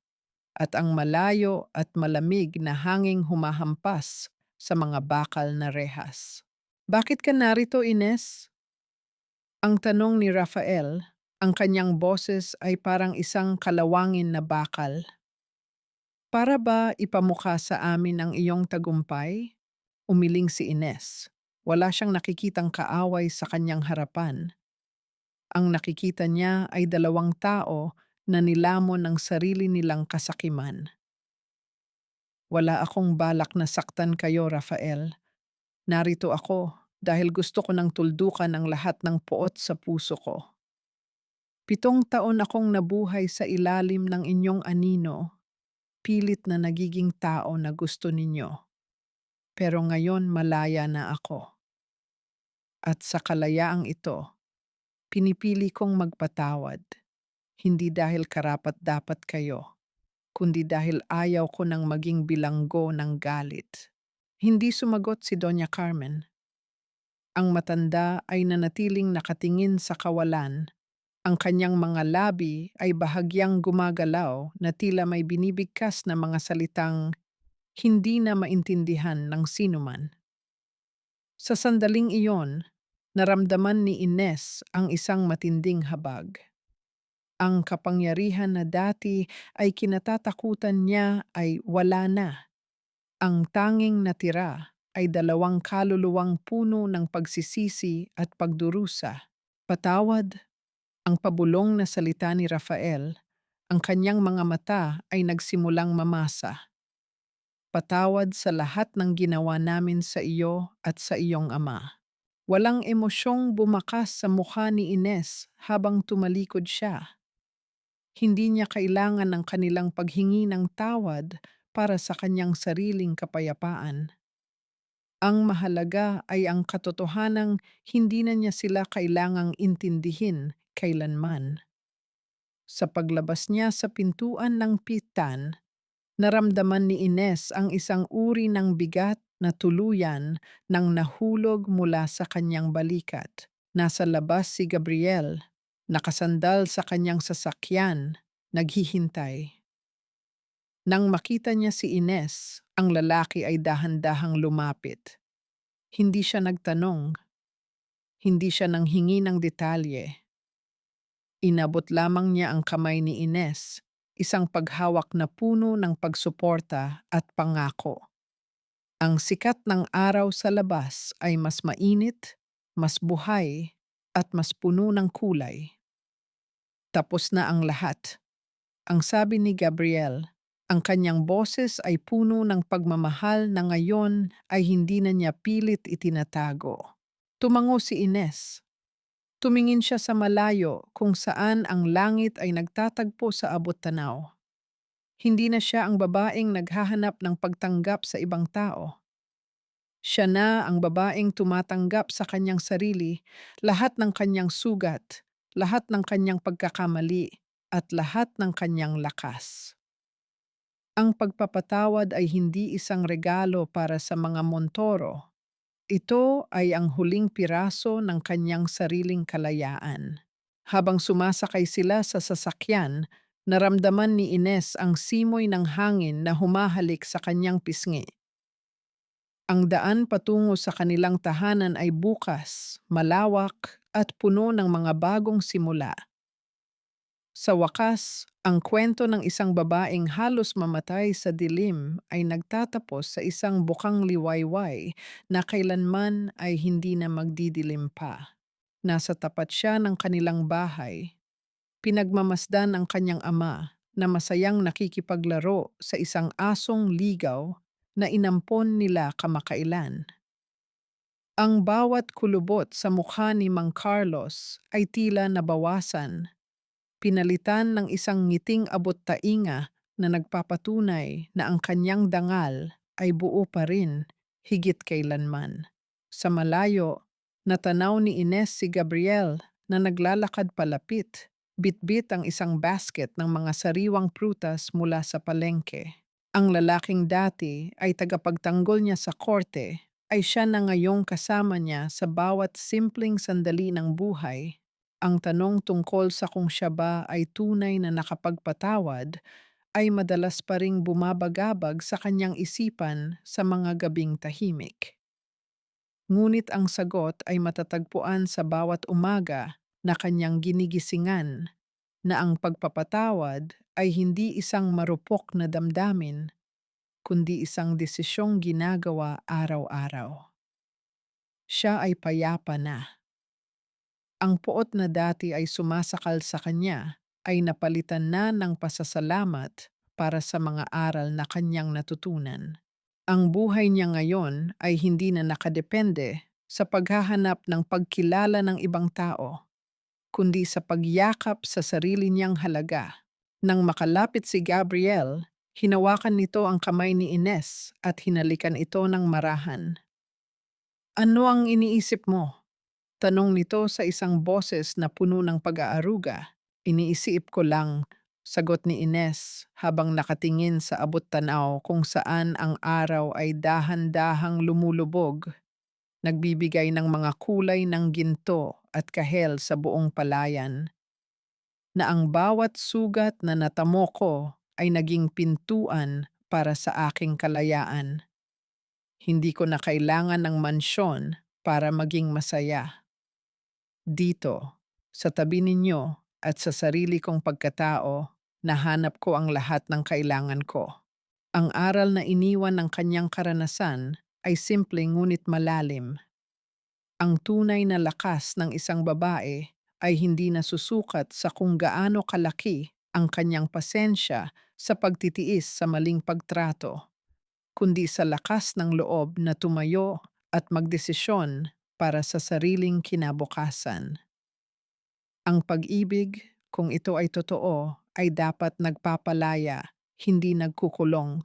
at ang malayo at malamig na hanging humahampas sa mga bakal na rehas. "Bakit ka narito, Ines?" Ang tanong ni Rafael, ang kanyang boses ay parang isang kalawangin na bakal. "Para ba ipamukha sa amin ang iyong tagumpay?" Umiling si Ines. Wala siyang nakikitang kaaway sa kanyang harapan. Ang nakikita niya ay dalawang tao na nilamon ng sarili nilang kasakiman. "Wala akong balak na saktan kayo, Rafael. Narito ako dahil gusto ko ng tuldukan ang lahat ng poot sa puso ko. 7 taon akong nabuhay sa ilalim ng inyong anino, pilit na nagiging tao na gusto ninyo. Pero ngayon malaya na ako. At sa kalayaang ito, pinipili kong magpatawad. Hindi dahil karapat-dapat kayo, kundi dahil ayaw ko nang maging bilanggo ng galit." Hindi sumagot si Doña Carmen. Ang matanda ay nanatiling nakatingin sa kawalan. Ang kanyang mga labi ay bahagyang gumagalaw na tila may binibigkas na mga salitang hindi na maintindihan ng sinuman. Sa sandaling iyon, naramdaman ni Ines ang isang matinding habag. Ang kapangyarihan na dati ay kinatatakutan niya ay wala na. Ang tanging natira ay dalawang kaluluwang puno ng pagsisisi at pagdurusa. "Patawad," ang pabulong na salita ni Rafael, ang kanyang mga mata ay nagsimulang mamasa. "Patawad sa lahat ng ginawa namin sa iyo at sa iyong ama." Walang emosyong bumakas sa mukha ni Ines habang tumalikod siya. Hindi niya kailangan ng kanilang paghingi ng tawad para sa kanyang sariling kapayapaan. Ang mahalaga ay ang katotohanang hindi na niya sila kailangang intindihin kailanman. Sa paglabas niya sa pintuan ng pitan, naramdaman ni Ines ang isang uri ng bigat na tuluyan nang nahulog mula sa kanyang balikat. Nasa labas si Gabriel, nakasandal sa kanyang sasakyan, naghihintay. Nang makita niya si Ines, ang lalaki ay dahan-dahang lumapit. Hindi siya nagtanong, hindi siya nanghingi ng detalye. Inabot lamang niya ang kamay ni Ines, isang paghawak na puno ng pagsuporta at pangako. Ang sikat ng araw sa labas ay mas mainit, mas buhay, at mas puno ng kulay. Tapos na ang lahat. Ang sabi ni Gabriel, ang kanyang boses ay puno ng pagmamahal na ngayon ay hindi na niya pilit itinatago. Tumango si Ines. Tumingin siya sa malayo kung saan ang langit ay nagtatagpo sa abot-tanaw. Hindi na siya ang babaeng naghahanap ng pagtanggap sa ibang tao. Siya na ang babaeng tumatanggap sa kanyang sarili, lahat ng kanyang sugat, lahat ng kanyang pagkakamali, at lahat ng kanyang lakas. Ang pagpapatawad ay hindi isang regalo para sa mga Montoro. Ito ay ang huling piraso ng kanyang sariling kalayaan. Habang sumasakay sila sa sasakyan, naramdaman ni Ines ang simoy ng hangin na humahalik sa kanyang pisngi. Ang daan patungo sa kanilang tahanan ay bukas, malawak, at puno ng mga bagong simula. Sa wakas, ang kwento ng isang babaeng halos mamatay sa dilim ay nagtatapos sa isang bukang liwayway na kailanman ay hindi na magdidilim pa. Nasa tapat siya ng kanilang bahay. Pinagmamasdan ang kanyang ama na masayang nakikipaglaro sa isang asong ligaw na inampon nila kamakailan. Ang bawat kulubot sa mukha ni Mang Carlos ay tila nabawasan, pinalitan ng isang ngiting abot-tainga na nagpapatunay na ang kanyang dangal ay buo pa rin higit kailanman. Sa malayo, natanaw ni Ines si Gabriel na naglalakad palapit, bitbit ang isang basket ng mga sariwang prutas mula sa palengke. Ang lalaking dati ay tagapagtanggol niya sa korte ay siya na ngayong kasama niya sa bawat simpleng sandali ng buhay. Ang tanong tungkol sa kung siya ba ay tunay na nakapagpatawad ay madalas pa ring bumabagabag sa kanyang isipan sa mga gabing tahimik. Ngunit ang sagot ay matatagpuan sa bawat umaga na kanyang ginigisingan na ang pagpapatawad ay hindi isang marupok na damdamin, kundi isang desisyong ginagawa araw-araw. Siya ay payapa na. Ang puot na dati ay sumasakal sa kanya ay napalitan na ng pasasalamat para sa mga aral na kanyang natutunan. Ang buhay niya ngayon ay hindi na nakadepende sa paghahanap ng pagkilala ng ibang tao, kundi sa pagyakap sa sarili niyang halaga. Nang makalapit si Gabriel, hinawakan nito ang kamay ni Ines at hinalikan ito ng marahan. Ano ang iniisip mo? Tanong nito sa isang boses na puno ng pag-aaruga. Iniisip ko lang, sagot ni Ines habang nakatingin sa abot-tanaw kung saan ang araw ay dahan-dahang lumulubog, nagbibigay ng mga kulay ng ginto at kahel sa buong palayan, na ang bawat sugat na natamo ko ay naging pintuan para sa aking kalayaan. Hindi ko na kailangan ng mansyon para maging masaya. Dito, sa tabi ninyo at sa sarili kong pagkatao, nahanap ko ang lahat ng kailangan ko. Ang aral na iniwan ng kanyang karanasan ay simple ngunit malalim. Ang tunay na lakas ng isang babae ay hindi nasusukat sa kung gaano kalaki ang kanyang pasensya sa pagtitiis sa maling pagtrato, kundi sa lakas ng loob na tumayo at magdesisyon para sa sariling kinabukasan. Ang pag-ibig, kung ito ay totoo, ay dapat nagpapalaya, hindi nagkukulong.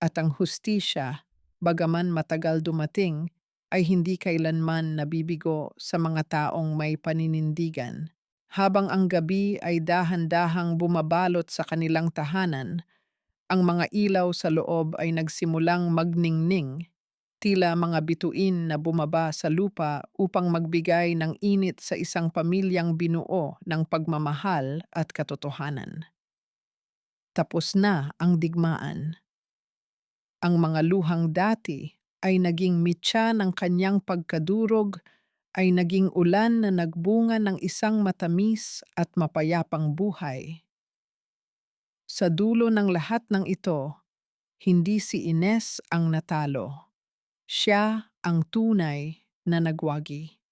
At ang hustisya, bagaman matagal dumating, ay hindi kailanman nabibigo sa mga taong may paninindigan. Habang ang gabi ay dahan-dahang bumabalot sa kanilang tahanan, ang mga ilaw sa loob ay nagsimulang magningning, Tila mga bituin na bumaba sa lupa upang magbigay ng init sa isang pamilyang binuo ng pagmamahal at katotohanan. Tapos na ang digmaan. Ang mga luhang dati ay naging mitya ng kanyang pagkadurog, ay naging ulan na nagbunga ng isang matamis at mapayapang buhay. Sa dulo ng lahat ng ito, hindi si Ines ang natalo. Siya ang tunay na nagwagi.